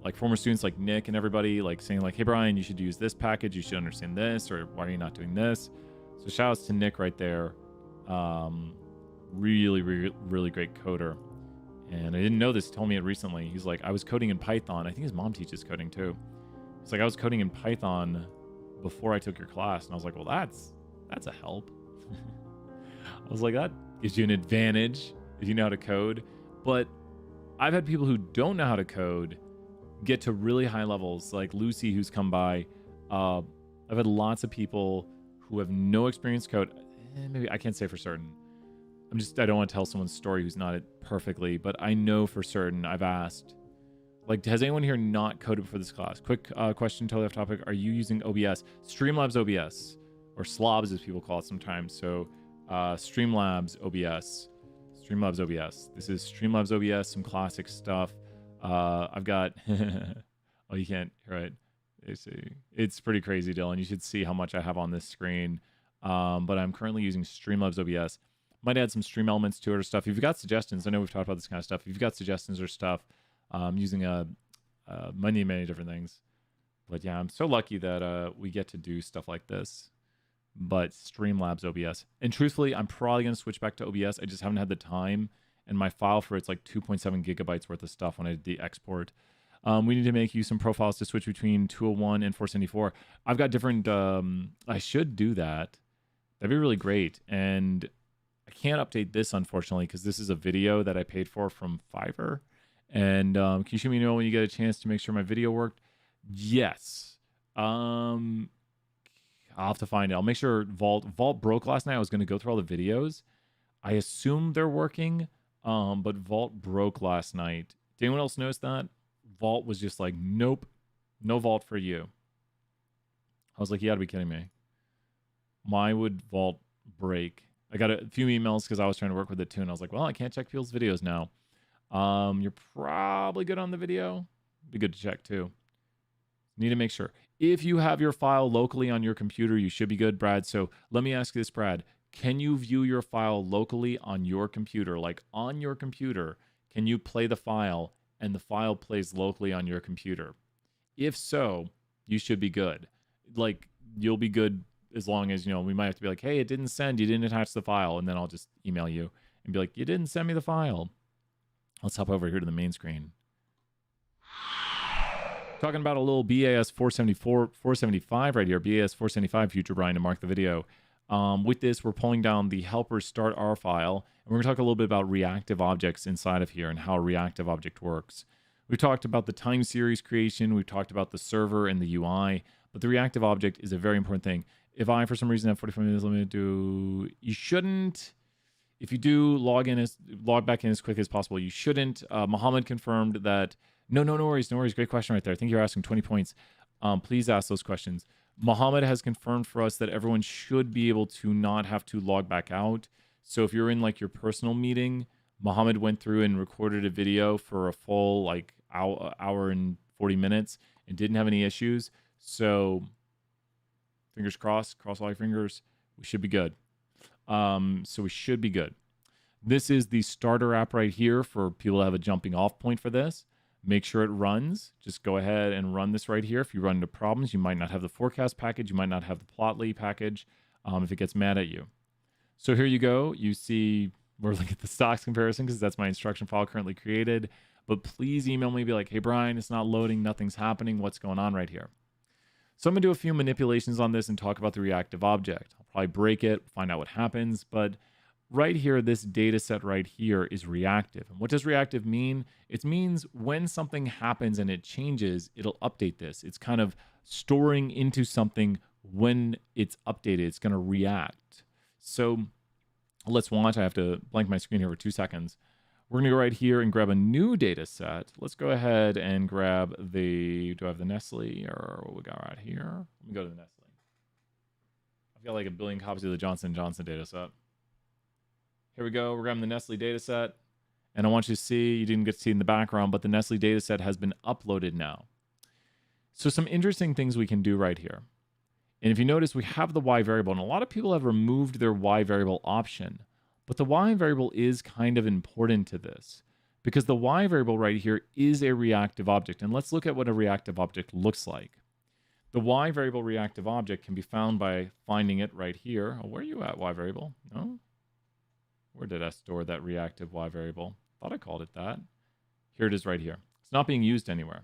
like former students like Nick and everybody like saying like, hey, Brian, you should use this package. You should understand this, or why are you not doing this? So shout outs to Nick right there. Really, really, really great coder. And I didn't know this. He told me it recently. He's like, I was coding in Python. I think his mom teaches coding too. He's like, I was coding in Python before I took your class. And I was like, well, that's a help. I was like, that gives you an advantage if you know how to code. But I've had people who don't know how to code get to really high levels, like Lucy, who's come by. I've had lots of people who have no experience code. Maybe I can't say for certain. I don't want to tell someone's story who's not it perfectly, but I know for certain I've asked, like, has anyone here not coded before this class? Quick question, totally off topic. Are you using OBS? Streamlabs OBS, or slobs as people call it sometimes. So Streamlabs OBS. Streamlabs OBS. This is Streamlabs OBS, some classic stuff. I've got, oh, you can't, right? It's pretty crazy, Dylan. You should see how much I have on this screen. But I'm currently using Streamlabs OBS. Might add some stream elements to it or stuff. If you've got suggestions, I know we've talked about this kind of stuff. If you've got suggestions or stuff, using many different things. But yeah, I'm so lucky that we get to do stuff like this. But Streamlabs OBS. And truthfully, I'm probably going to switch back to OBS. I just haven't had the time. And my file for it's like 2.7 gigabytes worth of stuff when I did the export. We need to make you some profiles to switch between 201 and 474. I've got different... I should do that. That'd be really great. And I can't update this, unfortunately, because this is a video that I paid for from Fiverr. And can you shoot me a note when you get a chance to make sure my video worked? Yes. I'll have to find it. I'll make sure Vault broke last night. I was going to go through all the videos. I assume they're working, but Vault broke last night. Did anyone else notice that? Vault was just like, nope, no Vault for you. I was like, you gotta be kidding me. Why would Vault break? I got a few emails because I was trying to work with it too, and I was like, well, I can't check people's videos now. You're probably good on the video. Be good to check too. Need to make sure. If you have your file locally on your computer, you should be good, Brad. So let me ask you this, Brad. Can you view your file locally on your computer? Like on your computer, can you play the file and the file plays locally on your computer? If so, you should be good. Like you'll be good as long as, we might have to be like, hey, it didn't send, you didn't attach the file. And then I'll just email you and be like, you didn't send me the file. Let's hop over here to the main screen. Talking about a little BAS 475 right here. BAS 475, future Brian, to mark the video. With this, we're pulling down the helper start R file, and we're going to talk a little bit about reactive objects inside of here and how a reactive object works. We've talked about the time series creation. We've talked about the server and the UI, but the reactive object is a very important thing. If I, for some reason, have 45 minutes, let me do... You shouldn't... If you do log back in as quick as possible, you shouldn't. Mohammed confirmed that... No worries. Great question right there. I think you're asking 20 points. Please ask those questions. Mohammed has confirmed for us that everyone should be able to not have to log back out. So if you're in like your personal meeting, Mohammed went through and recorded a video for a full like hour and 40 minutes and didn't have any issues. So fingers crossed, cross all your fingers. We should be good. So we should be good. This is the starter app right here for people to have a jumping off point for this. Make sure it runs. Just go ahead and run this right here. If you run into problems, you might not have the forecast package. You might not have the Plotly package if it gets mad at you. So here you go. You see, we're looking at the stocks comparison because that's my instruction file currently created. But please email me, be like, hey, Brian, it's not loading. Nothing's happening. What's going on right here? So I'm going to do a few manipulations on this and talk about the reactive object. I'll probably break it, find out what happens. But right here, this data set right here is reactive. And what does reactive mean? It means when something happens and it changes, it'll update this. It's kind of storing into something when it's updated. It's going to react. So let's watch. I have to blank my screen here for 2 seconds. We're going to go right here and grab a new data set. Let's go ahead and grab the, do I have the Nestle or what we got right here? Let me go to the Nestle. I've got like a billion copies of the Johnson & Johnson data set. Here we go. We're grabbing the Nestle data set. And I want you to see, you didn't get to see in the background, but the Nestle data set has been uploaded now. So some interesting things we can do right here. And if you notice, we have the Y variable, and a lot of people have removed their Y variable option. But the Y variable is kind of important to this because the Y variable right here is a reactive object. And let's look at what a reactive object looks like. The Y variable reactive object can be found by finding it right here. Oh, where are you at, Y variable? No? Where did I store that reactive Y variable? Thought I called it that. Here it is right here. It's not being used anywhere.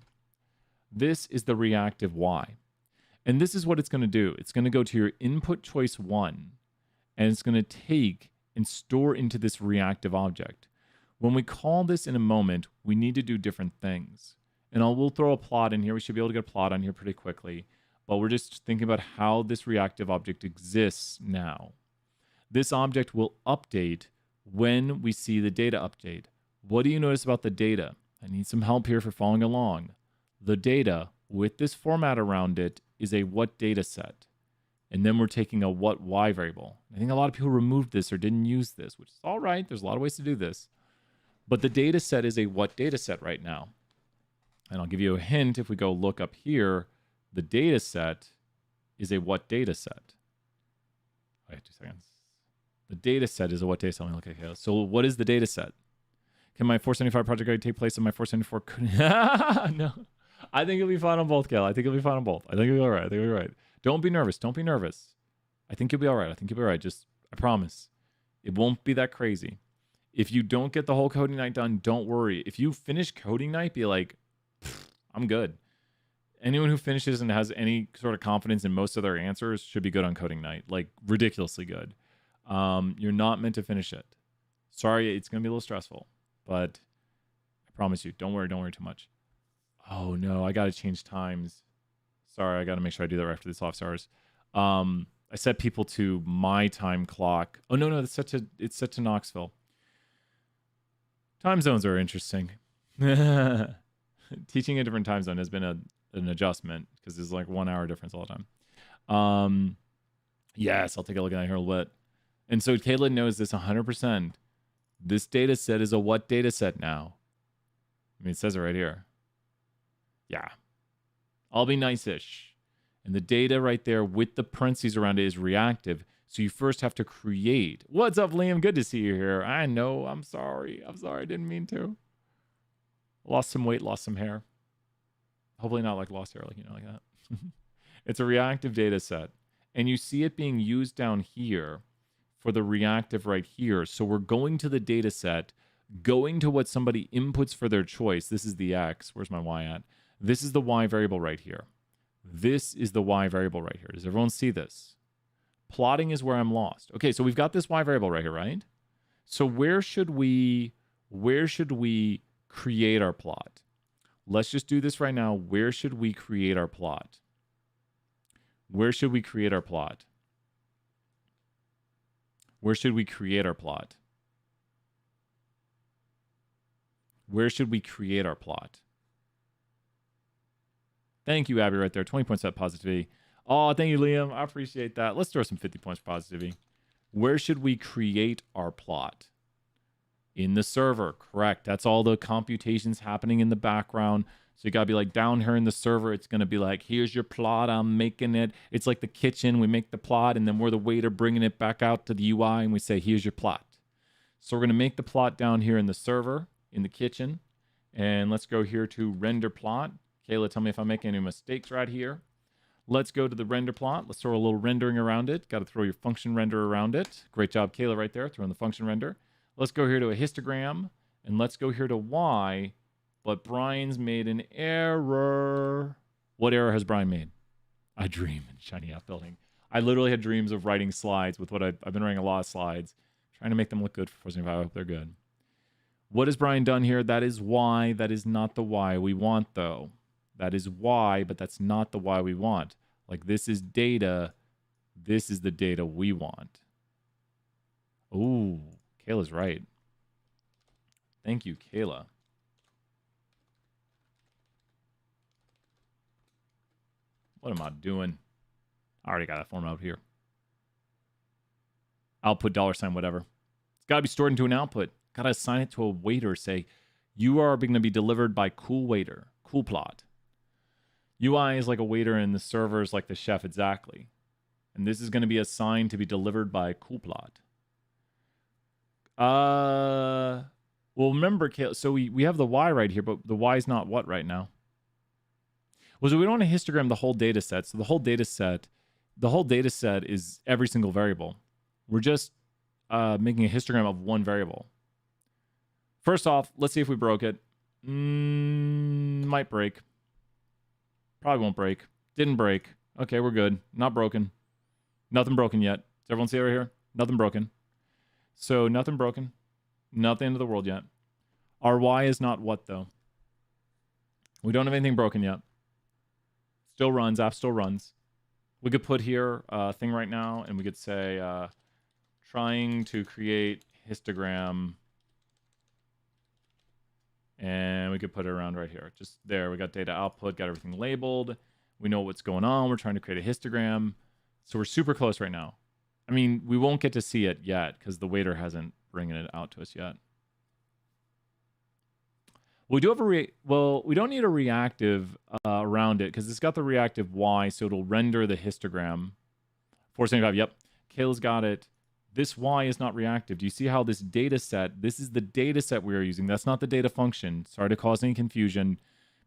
This is the reactive Y. And this is what it's going to do. It's going to go to your input choice 1, and it's going to take and store into this reactive object. When we call this in a moment, we need to do different things. And we'll throw a plot in here. We should be able to get a plot on here pretty quickly. But we're just thinking about how this reactive object exists now. This object will update when we see the data update. What do you notice about the data? I need some help here for following along. The data, with this format around it, is a what data set. And then we're taking a what Y variable. I think a lot of people removed this or didn't use this, which is all right. There's a lot of ways to do this. But the data set is a what data set right now. And I'll give you a hint. If we go look up here, the data set is a what data set. Wait 2 seconds. The data set is a what data set. Let me look at here. So what is the data set? Can my 475 project guide take place in my 474? No. I think it'll be fine on both, Cal. I think it'll be fine on both. I think it'll be all right. I think it'll be all right. Don't be nervous. Don't be nervous. I think you'll be all right. I think you'll be all right. Just, I promise. It won't be that crazy. If you don't get the whole coding night done, don't worry. If you finish coding night, be like, I'm good. Anyone who finishes and has any sort of confidence in most of their answers should be good on coding night. Like, ridiculously good. You're not meant to finish it. Sorry, it's going to be a little stressful. But I promise you, don't worry too much. Oh, no, I got to change times. Sorry, I got to make sure I do that right after this office hours. I set people to my time clock. Oh, no, it's set to Knoxville. Time zones are interesting. Teaching a different time zone has been an adjustment because there's like 1 hour difference all the time. Yes, I'll take a look at that here a little bit. And so Caitlin knows this 100%. This data set is a what data set now? I mean, it says it right here. Yeah. I'll be nice-ish. And the data right there with the parentheses around it is reactive. So you first have to create. What's up, Liam? Good to see you here. I know. I'm sorry. I didn't mean to. Lost some weight, lost some hair. Hopefully not like lost hair, like, like that. It's a reactive data set. And you see it being used down here for the reactive right here. So we're going to the data set, going to what somebody inputs for their choice. This is the X. Where's my Y at? This is the Y variable right here. This is the Y variable right here. Does everyone see this? Plotting is where I'm lost. Okay, so we've got this Y variable right here, right? So where should we create our plot? Let's just do this right now. Where should we create our plot? Where should we create our plot? Where should we create our plot? Where should we create our plot? Thank you, Abby, right there. 20 points at positivity. Oh, thank you, Liam. I appreciate that. Let's throw some 50 points for positivity. Where should we create our plot? In the server, correct. That's all the computations happening in the background. So you got to be like down here in the server. It's going to be like, here's your plot. I'm making it. It's like the kitchen. We make the plot, and then we're the waiter bringing it back out to the UI, and we say, here's your plot. So we're going to make the plot down here in the server, in the kitchen. And let's go here to render plot. Kayla, tell me if I'm making any mistakes right here. Let's go to the render plot. Let's throw a little rendering around it. Got to throw your function render around it. Great job, Kayla, right there, throwing the function render. Let's go here to a histogram, and let's go here to Y, but Brian's made an error. What error has Brian made? I dream in Shiny App Building. I literally had dreams of writing slides with what I've been writing a lot of slides, trying to make them look good for 475. I hope they're good. What has Brian done here? That is Y. That is not the Y we want, though. That is Y, but that's not the Y we want. Like, this is data. This is the data we want. Ooh, Kayla's right. Thank you, Kayla. What am I doing? I already got that form out here. Output $, whatever. It's got to be stored into an output. Got to assign it to a waiter. Say, you are going to be delivered by cool waiter, cool plot. UI is like a waiter and the server is like the chef, exactly. And this is going to be assigned to be delivered by cool plot. Well, remember, so we have the Y right here, but the Y is not what right now? Well, so we don't want to histogram the whole data set. So the whole data set is every single variable. We're just making a histogram of one variable. First off, let's see if we broke it. Might break. Probably won't break. Didn't break. Okay, we're good. Not broken. Nothing broken yet. Does everyone see it right here? Nothing broken. So nothing broken. Not the end of the world yet. Our Y is not what, though? We don't have anything broken yet. Still runs. App still runs. We could put here a thing right now, and we could say trying to create histogram. And we could put it around right here. Just there. We got data output, got everything labeled. We know what's going on. We're trying to create a histogram. So we're super close right now. I mean, we won't get to see it yet because the waiter hasn't bringing it out to us yet. We do have a we don't need a reactive around it because it's got the reactive Y, so it'll render the histogram. 475, yep. Kayla's got it. This Y is not reactive. Do you see how this data set, this is the data set we are using. That's not the data function. Sorry to cause any confusion.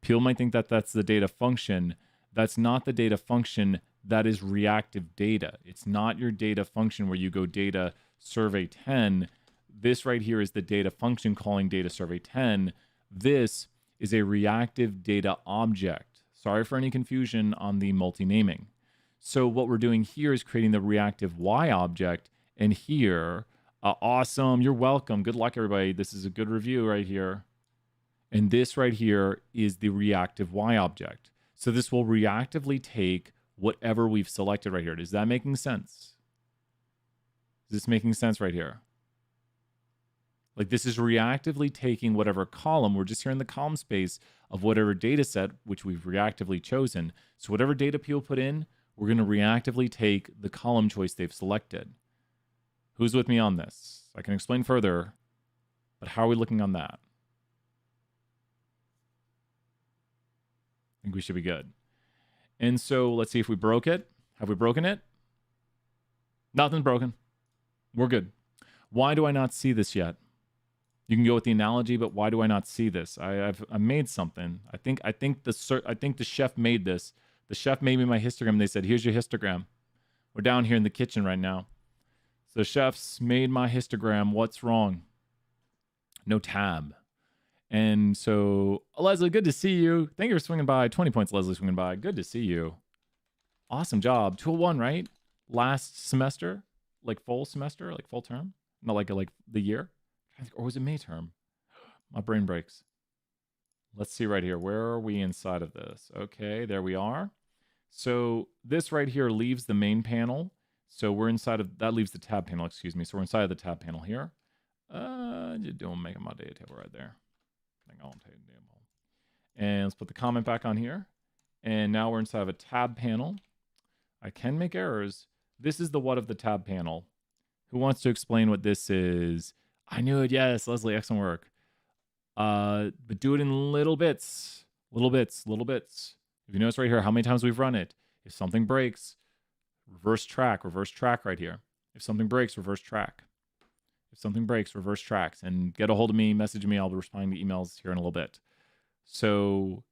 People might think that that's the data function. That's not the data function. That is reactive data. It's not your data function where you go data survey 10. This right here is the data function calling data survey 10. This is a reactive data object. Sorry for any confusion on the multi-naming. So what we're doing here is creating the reactive Y object. And here, awesome, you're welcome. Good luck, everybody. This is a good review right here. And this right here is the reactive Y object. So this will reactively take whatever we've selected right here. Is that making sense? Is this making sense right here? Like this is reactively taking whatever column, we're just here in the column space of whatever data set, which we've reactively chosen. So whatever data people put in, we're going to reactively take the column choice they've selected. Who's with me on this? I can explain further, but how are we looking on that? I think we should be good. And so let's see if we broke it. Have we broken it? Nothing's broken. We're good. Why do I not see this yet? You can go with the analogy, but why do I not see this? I made something. I think the chef made this. The chef made me my histogram. They said, "Here's your histogram." We're down here in the kitchen right now. So chefs made my histogram. What's wrong? No tab. And so, Leslie, good to see you. Thank you for swinging by. 20 points, Leslie, swinging by. Good to see you. Awesome job. 201, right? Last semester? Like full semester? Like full term? Not like the year? Or was it May term? My brain breaks. Let's see right here. Where are we inside of this? Okay, there we are. So this right here leaves the main panel. So we're inside of, that leaves the tab panel, excuse me. So we're inside of the tab panel here. Just doing making my data table right there. And let's put the comment back on here. And now we're inside of a tab panel. I can make errors. This is the what of the tab panel. Who wants to explain what this is? I knew it. Yes, Leslie, excellent work. But do it in little bits. Little bits. If you notice right here how many times we've run it. If something breaks, reverse track right here. If something breaks, reverse track. If something breaks, reverse tracks and get a hold of me, message me. I'll be responding to emails here in a little bit. So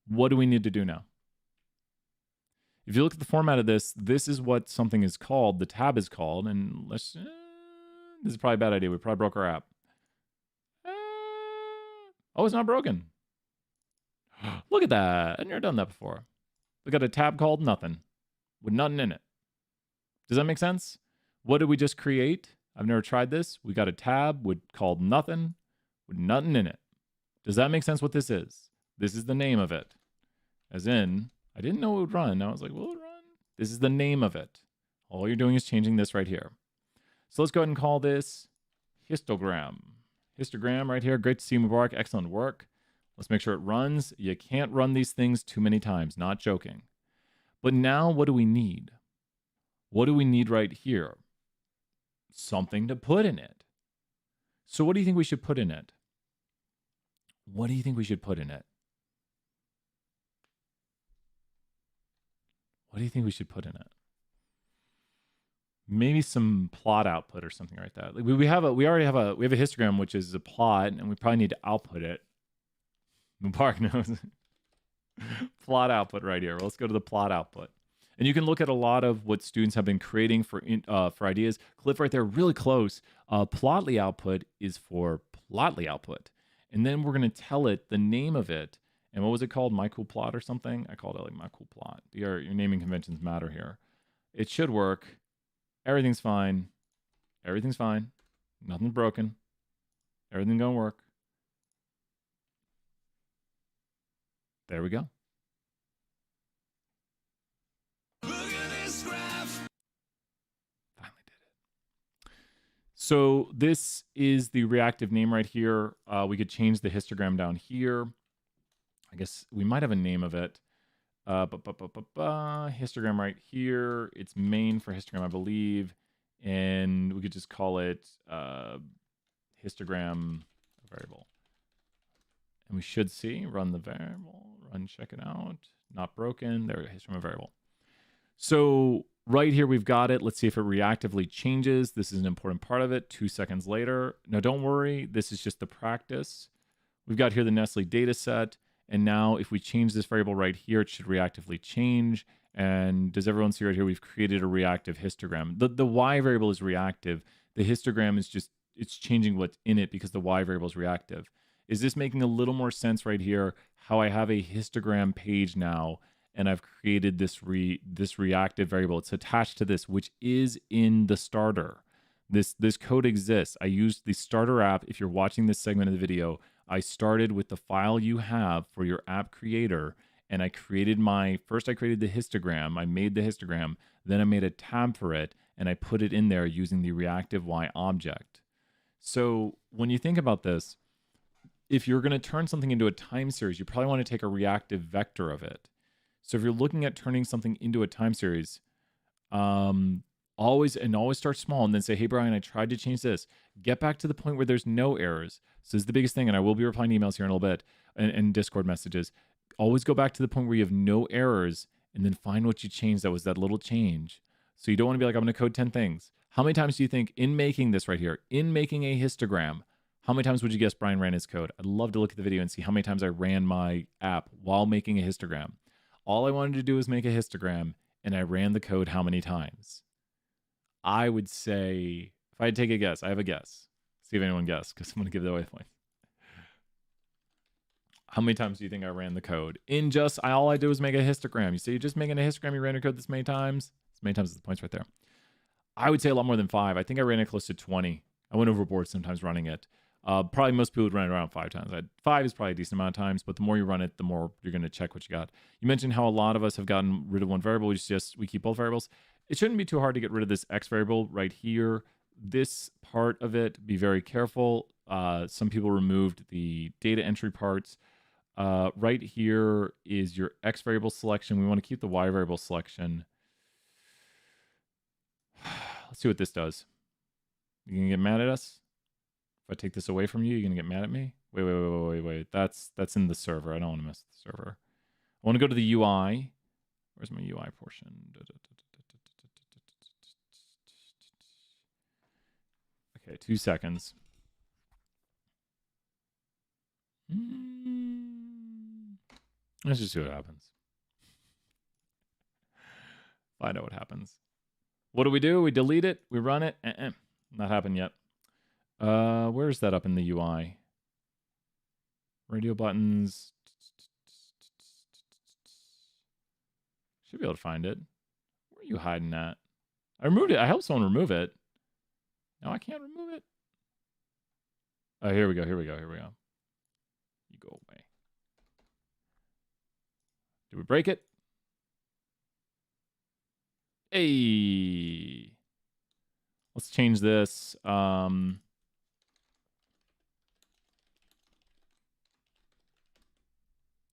what do we need to do now? If you look at the format of this, this is what something is called. The tab is called, and let's, this is probably a bad idea. We probably broke our app. Oh, it's not broken. Look at that. I've never done that before. We got a tab called nothing with nothing in it. Does that make sense? What did we just create? I've never tried this. We got a tab called nothing with nothing in it. Does that make sense what this is? This is the name of it. As in, I didn't know it would run. I was like, will it run? This is the name of it. All you're doing is changing this right here. So let's go ahead and call this histogram. Histogram right here. Great to see you, Mubarak. Excellent work. Let's make sure it runs. You can't run these things too many times. Not joking. But now what do we need? What do we need right here? Something to put in it. So what do you think we should put in it? What do you think we should put in it? What do you think we should put in it? Maybe some plot output or something like that. Like we already have a histogram, which is a plot, and we probably need to output it. Mubarak knows. Plot output right here. Well, let's go to the plot output. And you can look at a lot of what students have been creating for ideas. Cliff right there, really close. Plotly output is for plotly output. And then we're going to tell it the name of it. And what was it called? My Cool Plot or something? I called it like My Cool Plot. Your naming conventions matter here. It should work. Everything's fine. Everything's fine. Nothing's broken. Everything's going to work. There we go. Look at this graph. Finally did it. So this is the reactive name right here. We could change the histogram down here. I guess we might have a name of it. Histogram right here. It's main for histogram, I believe. And we could just call it histogram variable. And we should see, run the variable, run, check it out. Not broken. There we go, histogram variable. So right here, we've got it. Let's see if it reactively changes. This is an important part of it. 2 seconds later. Now, don't worry. This is just the practice. We've got here the Nestle data set. And now if we change this variable right here, it should reactively change. And does everyone see right here, we've created a reactive histogram. The Y variable is reactive. The histogram is just, it's changing what's in it because the Y variable is reactive. Is this making a little more sense right here? How I have a histogram page now, and I've created this reactive variable. It's attached to this, which is in the starter. This code exists. I used the starter app. If you're watching this segment of the video, I started with the file you have for your app creator, and I created first I created the histogram. I made the histogram, then I made a tab for it, and I put it in there using the reactive Y object. So when you think about this, if you're going to turn something into a time series, you probably want to take a reactive vector of it. So if you're looking at turning something into a time series, always start small and then say, hey, Brian, I tried to change this. Get back to the point where there's no errors. So this is the biggest thing, and I will be replying to emails here in a little bit and Discord messages. Always go back to the point where you have no errors and then find what you changed that was that little change. So you don't want to be like, I'm going to code 10 things. How many times do you think in making this right here, in making a histogram, how many times would you guess Brian ran his code? I'd love to look at the video and see how many times I ran my app while making a histogram. All I wanted to do was make a histogram, and I ran the code how many times? I would say, if I had to take a guess, I have a guess. See if anyone guessed, because I'm going to give that away points. How many times do you think I ran the code? All I did was make a histogram. You say you're just making a histogram, you ran your code this many times? This many times is the points right there. I would say a lot more than 5. I think I ran it close to 20. I went overboard sometimes running it. Probably most people would run it around 5 times. 5 is probably a decent amount of times, but the more you run it, the more you're going to check what you got. You mentioned how a lot of us have gotten rid of one variable. We keep both variables. It shouldn't be too hard to get rid of this X variable right here. This part of it, be very careful. Some people removed the data entry parts. Right here is your X variable selection. We want to keep the Y variable selection. Let's see what this does. You gonna get mad at us? If I take this away from you, you're gonna get mad at me? Wait. That's in the server. I don't want to mess with the server. I want to go to the UI. Where's my UI portion? Okay, 2 seconds. Let's just see what happens. Find out what happens. What do? We delete it. We run it. Not happened yet. Where's that up in the UI? Radio buttons. Should be able to find it. Where are you hiding at? I removed it. I helped someone remove it. No, I can't remove it. Oh, here we go. You go away. Did we break it? Hey. Let's change this. There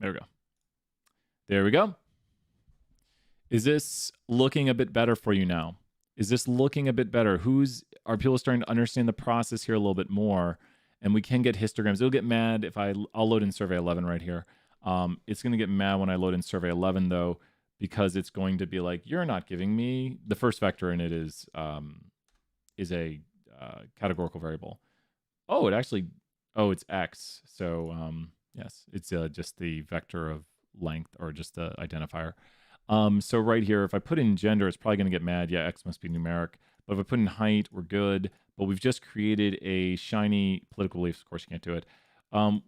we go. There we go. Is this looking a bit better for you now? Is this looking a bit better? Are people starting to understand the process here a little bit more? And we can get histograms. It'll get mad if I'll load in survey 11 right here. It's going to get mad when I load in survey 11 though, because it's going to be like, you're not giving me the first vector in it is a categorical variable. Oh, it's X. So yes, it's just the vector of length or just the identifier. So right here, if I put in gender, it's probably going to get mad. Yeah, X must be numeric. But if I put in height, we're good. But we've just created a shiny political beliefs. Of course, you can't do it.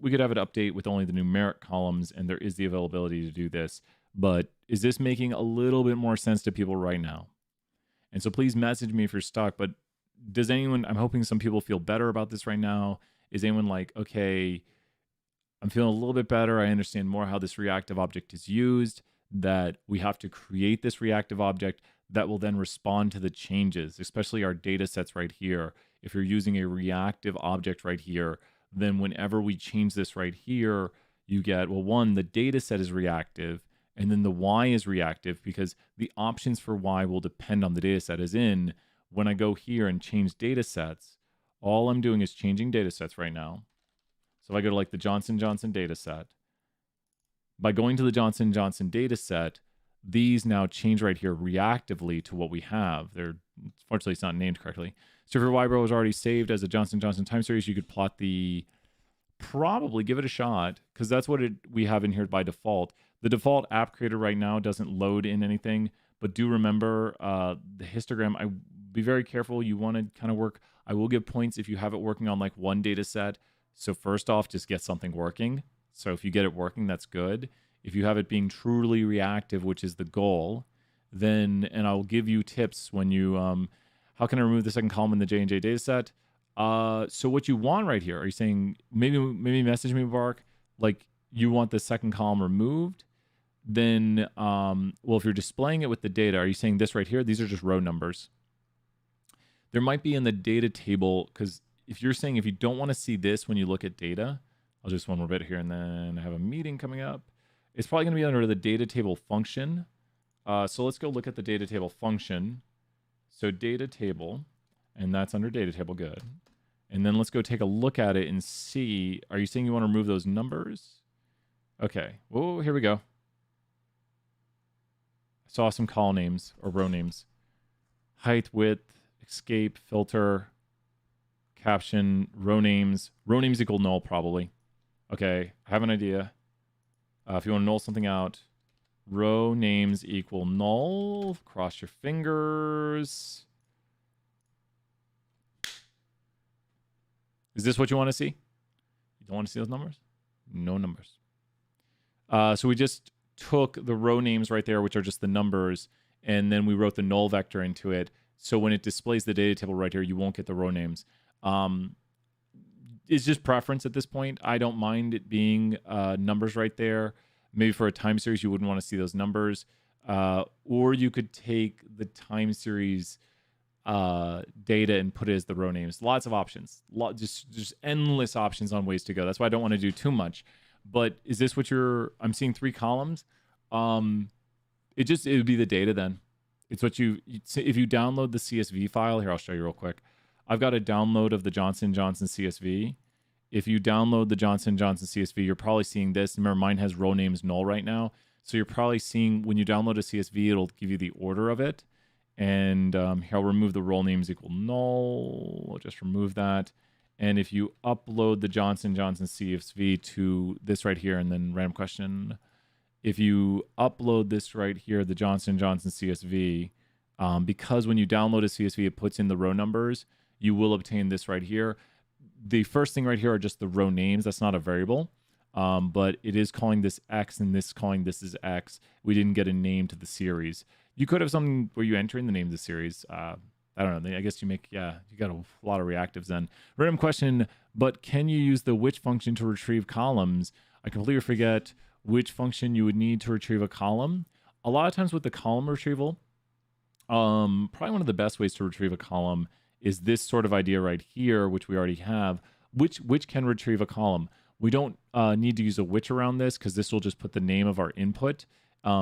We could have it update with only the numeric columns, and there is the availability to do this. But is this making a little bit more sense to people right now? And so please message me if you're stuck. But does anyone, I'm hoping some people feel better about this right now. Is anyone like, okay, I'm feeling a little bit better. I understand more how this reactive object is used, that we have to create this reactive object that will then respond to the changes, especially our data sets right here. If you're using a reactive object right here, then whenever we change this right here, you get, well, one, the data set is reactive, and then the Y is reactive because the options for Y will depend on the data set. As in, when I go here and change data sets, all I'm doing is changing data sets right now. So if I go to like the Johnson & Johnson data set, by going to the Johnson & Johnson data set, these now change right here reactively to what we have. Fortunately, it's not named correctly. So if your Ybro is already saved as a Johnson & Johnson time series, you could plot probably give it a shot, because that's what we have in here by default. The default app creator right now doesn't load in anything, but do remember the histogram. Be very careful. You want to kind of work. I will give points if you have it working on like one data set. So first off, just get something working. So if you get it working, that's good. If you have it being truly reactive, which is the goal, then, and I'll give you tips when you, how can I remove the second column in the J&J data set? So what you want right here, are you saying, maybe message me, Bark, like you want the second column removed? Then, well, if you're displaying it with the data, are you saying this right here? These are just row numbers. There might be in the data table, because if you're saying if you don't want to see this when you look at data, I'll just one more bit here and then I have a meeting coming up. It's probably going to be under the data table function. So let's go look at the data table function. So data table, and that's under data table, good. And then let's go take a look at it and see, are you saying you want to remove those numbers? Okay, whoa, here we go. I saw some call names or row names. Height, width, escape, filter, caption, row names. Row names equal null probably. Okay, I have an idea. If you want to null something out, row names equal null. Cross your fingers. Is this what you want to see? You don't want to see those numbers? No numbers. So we just took the row names right there, which are just the numbers, and then we wrote the null vector into it. So when it displays the data table right here, you won't get the row names. It's just preference at this point. I don't mind it being numbers right there. Maybe for a time series, you wouldn't want to see those numbers. Or you could take the time series data and put it as the row names. Lots of options. Just endless options on ways to go. That's why I don't want to do too much. But is this what I'm seeing 3 columns. It would be the data then. It's what if you download the CSV file, here, I'll show you real quick. I've got a download of the Johnson & Johnson CSV. If you download the Johnson & Johnson CSV, you're probably seeing this. Remember, mine has row names null right now. So you're probably seeing, when you download a CSV, it'll give you the order of it. And here I'll remove the role names equal null. I'll just remove that. And if you upload the Johnson Johnson CSV to this right here, and then random question, if you upload this right here, the Johnson Johnson CSV, because when you download a CSV, it puts in the row numbers, you will obtain this right here. The first thing right here are just the row names. That's not a variable, but it is calling this X and this calling this is X. We didn't get a name to the series. You could have something where you enter in the name of the series. I don't know. I guess you make, yeah, you got a lot of reactives then. Random question, but can you use the which function to retrieve columns? I completely forget which function you would need to retrieve a column. A lot of times with the column retrieval, probably one of the best ways to retrieve a column is this sort of idea right here, which we already have, which can retrieve a column. We don't need to use a which around this because this will just put the name of our input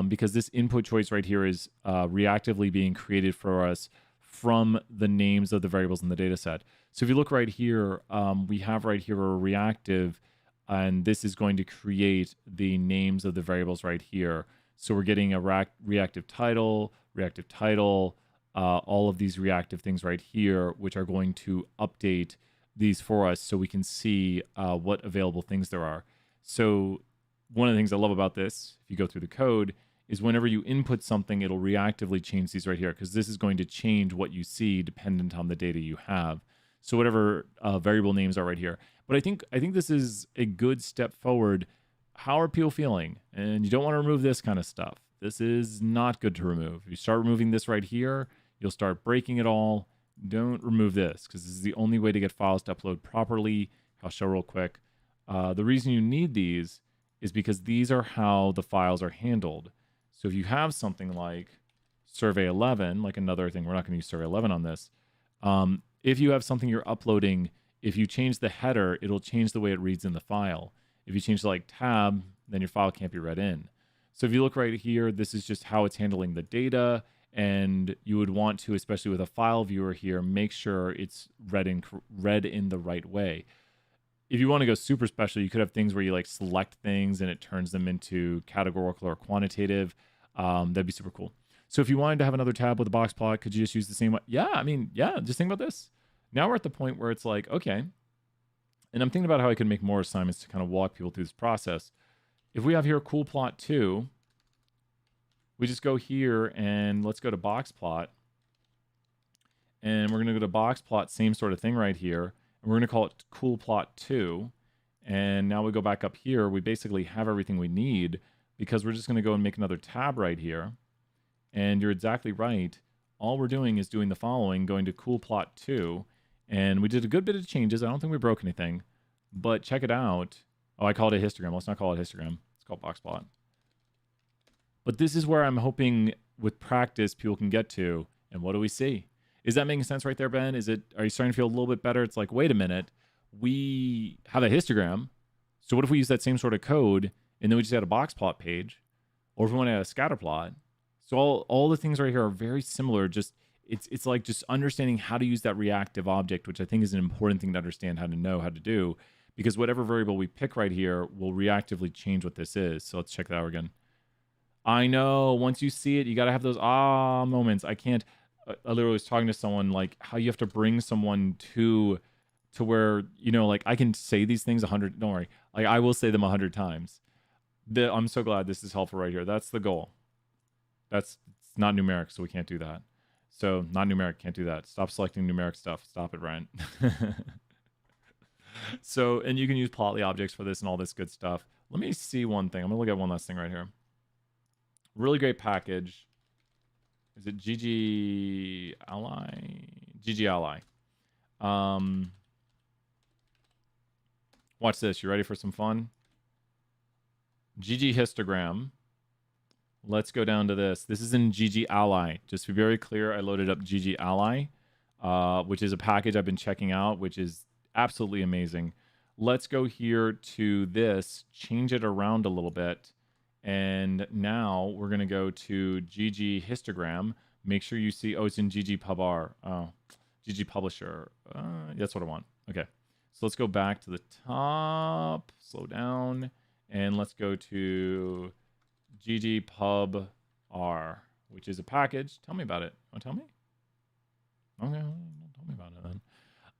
because this input choice right here is reactively being created for us from the names of the variables in the data set. So if you look right here, we have right here a reactive, and this is going to create the names of the variables right here. So we're getting a reactive title, all of these reactive things right here, which are going to update these for us so we can see what available things there are. So one of the things I love about this, if you go through the code, is whenever you input something, it'll reactively change these right here because this is going to change what you see dependent on the data you have. So whatever variable names are right here. But I think this is a good step forward. How are people feeling? And you don't want to remove this kind of stuff. This is not good to remove. If you start removing this right here, you'll start breaking it all. Don't remove this because this is the only way to get files to upload properly. I'll show real quick. The reason you need these is because these are how the files are handled. So if you have something like survey 11, like another thing, we're not going to use survey 11 on this. If you have something you're uploading, if you change the header, it'll change the way it reads in the file. If you change to like tab, then your file can't be read in. So if you look right here, this is just how it's handling the data. And you would want to, especially with a file viewer here, make sure it's read in the right way. If you want to go super special, you could have things where you like select things and it turns them into categorical or quantitative. That'd be super cool. So if you wanted to have another tab with a box plot, could you just use the same one? Yeah, I mean, yeah, just think about this. Now we're at the point where it's like, okay, and I'm thinking about how I could make more assignments to kind of walk people through this process. If we have here cool plot 2, we just go here and let's go to box plot. And we're going to go to box plot, same sort of thing right here. And we're going to call it cool plot 2. And now we go back up here. We basically have everything we need because we're just going to go and make another tab right here. And you're exactly right. All we're doing is doing the following, going to cool plot 2. And we did a good bit of changes. I don't think we broke anything. But check it out. Oh, I called it a histogram. Let's not call it a histogram. It's called box plot. But this is where I'm hoping with practice people can get to. And what do we see? Is that making sense right there, Ben? Are you starting to feel a little bit better? It's like, wait a minute. We have a histogram. So what if we use that same sort of code and then we just add a box plot page? Or if we want to add a scatter plot. So all the things right here are very similar. Just it's like just understanding how to use that reactive object, which I think is an important thing to understand how to do. Because whatever variable we pick right here will reactively change what this is. So let's check that out again. I know, once you see it, you got to have those moments. I can't, I literally was talking to someone like how you have to bring someone to where, you know, like I can say these things 100, don't worry. Like I will say them 100 times. I'm so glad this is helpful right here. That's the goal. It's not numeric, so we can't do that. So not numeric, can't do that. Stop selecting numeric stuff. Stop it, Ryan. So, and you can use Plotly objects for this and all this good stuff. Let me see one thing. I'm gonna look at one last thing right here. Really great package. Is it GG Ally? GG Ally. Watch this. You ready for some fun? GG histogram. Let's go down to this. This is in GG Ally. Just to be very clear, I loaded up GG Ally, which is a package I've been checking out, which is absolutely amazing. Let's go here to this, change it around a little bit. And now we're going to go to GG histogram. Make sure you see, oh, it's in GG pub R. Oh, GG publisher. That's what I want. Okay. So let's go back to the top, slow down, and let's go to GG pub R, which which is a package. Tell me about it. Want to tell me? Okay, don't tell me about it then.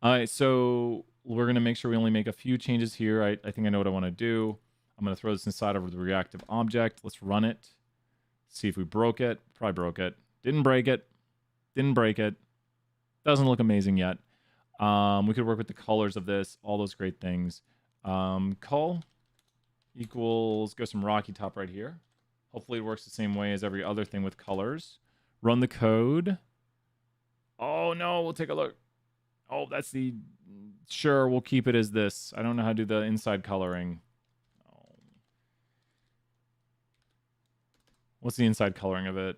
All right, so we're going to make sure we only make a few changes here. I think I know what I want to do. I'm going to throw this inside of the reactive object. Let's run it. See if we broke it. Probably broke it. Didn't break it. Didn't break it. Doesn't look amazing yet. We could work with the colors of this, all those great things. Cull equals, go some rocky top right here. Hopefully it works the same way as every other thing with colors. Run the code. Oh no, we'll take a look. Oh, that's the, sure, we'll keep it as this. I don't know how to do the inside coloring. Oh. What's the inside coloring of it?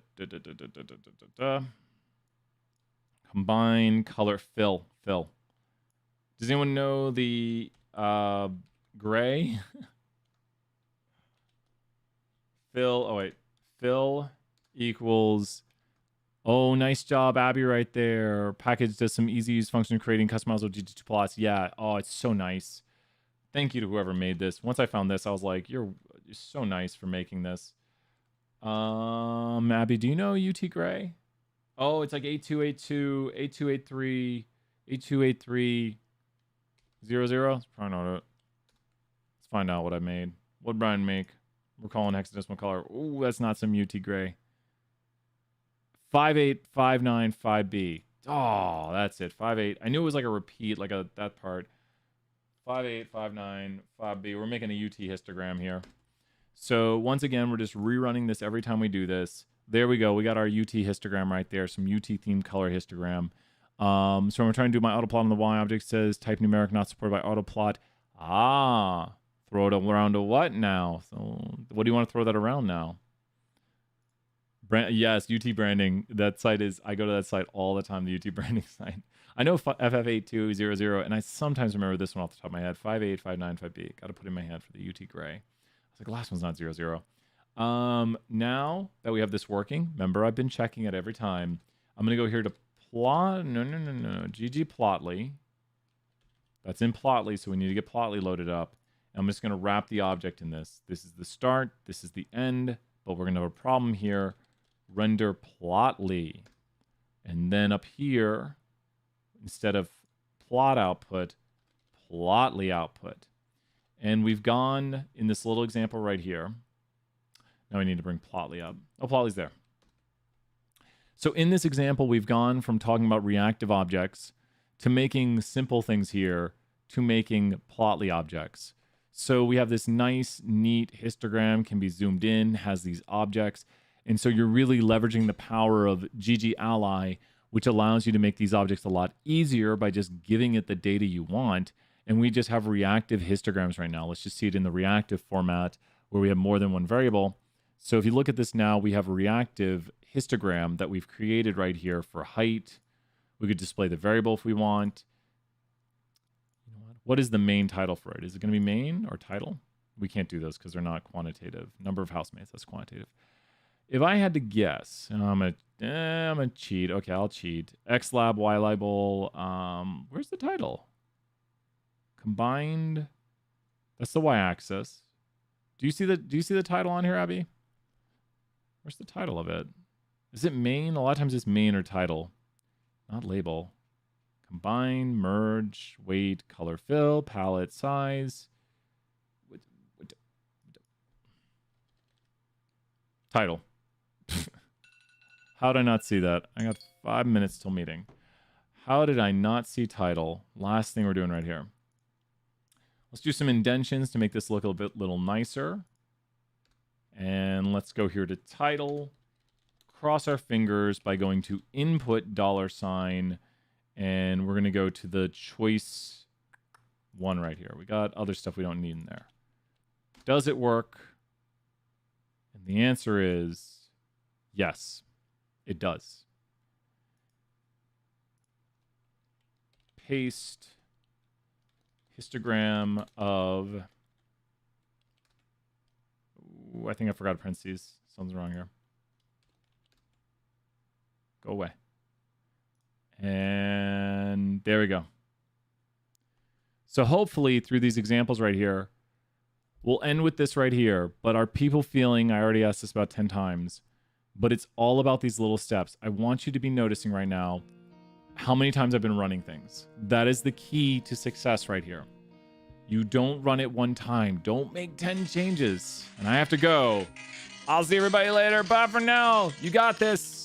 Combine color fill. Does anyone know the gray? Fill equals, oh, nice job, Abby, right there. Package does some easy use function creating customizable GG2 plots. Yeah, oh, it's so nice. Thank you to whoever made this. Once I found this, I was like, you're so nice for making this. Abby, do you know UT Gray? Oh, it's like 8282, 8283, 8283, 00. Let's find out what I made. What did Brian make? We're calling hexadecimal color. Ooh, that's not some UT Gray. 58595B. Oh, that's it. 58. I knew it was like a repeat, like that part. 58595B. We're making a UT histogram here. So once again, we're just rerunning this every time we do this. There we go. We got our UT histogram right there. Some UT themed color histogram. So when we're trying to do my autoplot on the Y object, says type numeric not supported by autoplot. Ah, throw it around to what now? So what do you want to throw that around now? Yes, UT branding. That site is, I go to that site all the time, the UT branding site. I know FF8200, and I sometimes remember this one off the top of my head. 58595B. Got to put in my head for the UT gray. I was like, the last one's not 00. Now that we have this working, remember I've been checking it every time. I'm going to go here to plot. No. GG Plotly. That's in Plotly, so we need to get Plotly loaded up. And I'm just going to wrap the object in this. This is the start. This is the end. But we're going to have a problem here. Render Plotly. And then up here, instead of plot output, Plotly output. And we've gone in this little example right here. Now we need to bring Plotly up. Oh, Plotly's there. So in this example, we've gone from talking about reactive objects to making simple things here to making Plotly objects. So we have this nice, neat histogram, can be zoomed in, has these objects. And so you're really leveraging the power of ggAlly, which allows you to make these objects a lot easier by just giving it the data you want. And we just have reactive histograms right now. Let's just see it in the reactive format where we have more than one variable. So if you look at this now, we have a reactive histogram that we've created right here for height. We could display the variable if we want. What is the main title for it? Is it going to be main or title? We can't do those because they're not quantitative. Number of housemates, that's quantitative. If I had to guess, and I'm gonna cheat. Okay, I'll cheat. XLab, YLabel. Where's the title? Combined. That's the y-axis. Do you see the title on here, Abby? Where's the title of it? Is it main? A lot of times it's main or title, not label. Combine, merge, weight, color fill, palette size. Title. How did I not see that? I got 5 minutes till meeting. How did I not see title? Last thing we're doing right here. Let's do some indentions to make this look a little nicer. And let's go here to title. Cross our fingers by going to input $. And we're going to go to the choice one right here. We got other stuff we don't need in there. Does it work? And the answer is yes, it does. Paste histogram of... Ooh, I think I forgot parentheses. Something's wrong here. Go away. And there we go. So hopefully through these examples right here, we'll end with this right here. But are people feeling, I already asked this about 10 times, But it's all about these little steps. I want you to be noticing right now how many times I've been running things. That is the key to success right here. You don't run it one time. Don't make 10 changes. And I have to go. I'll see everybody later. Bye for now. You got this.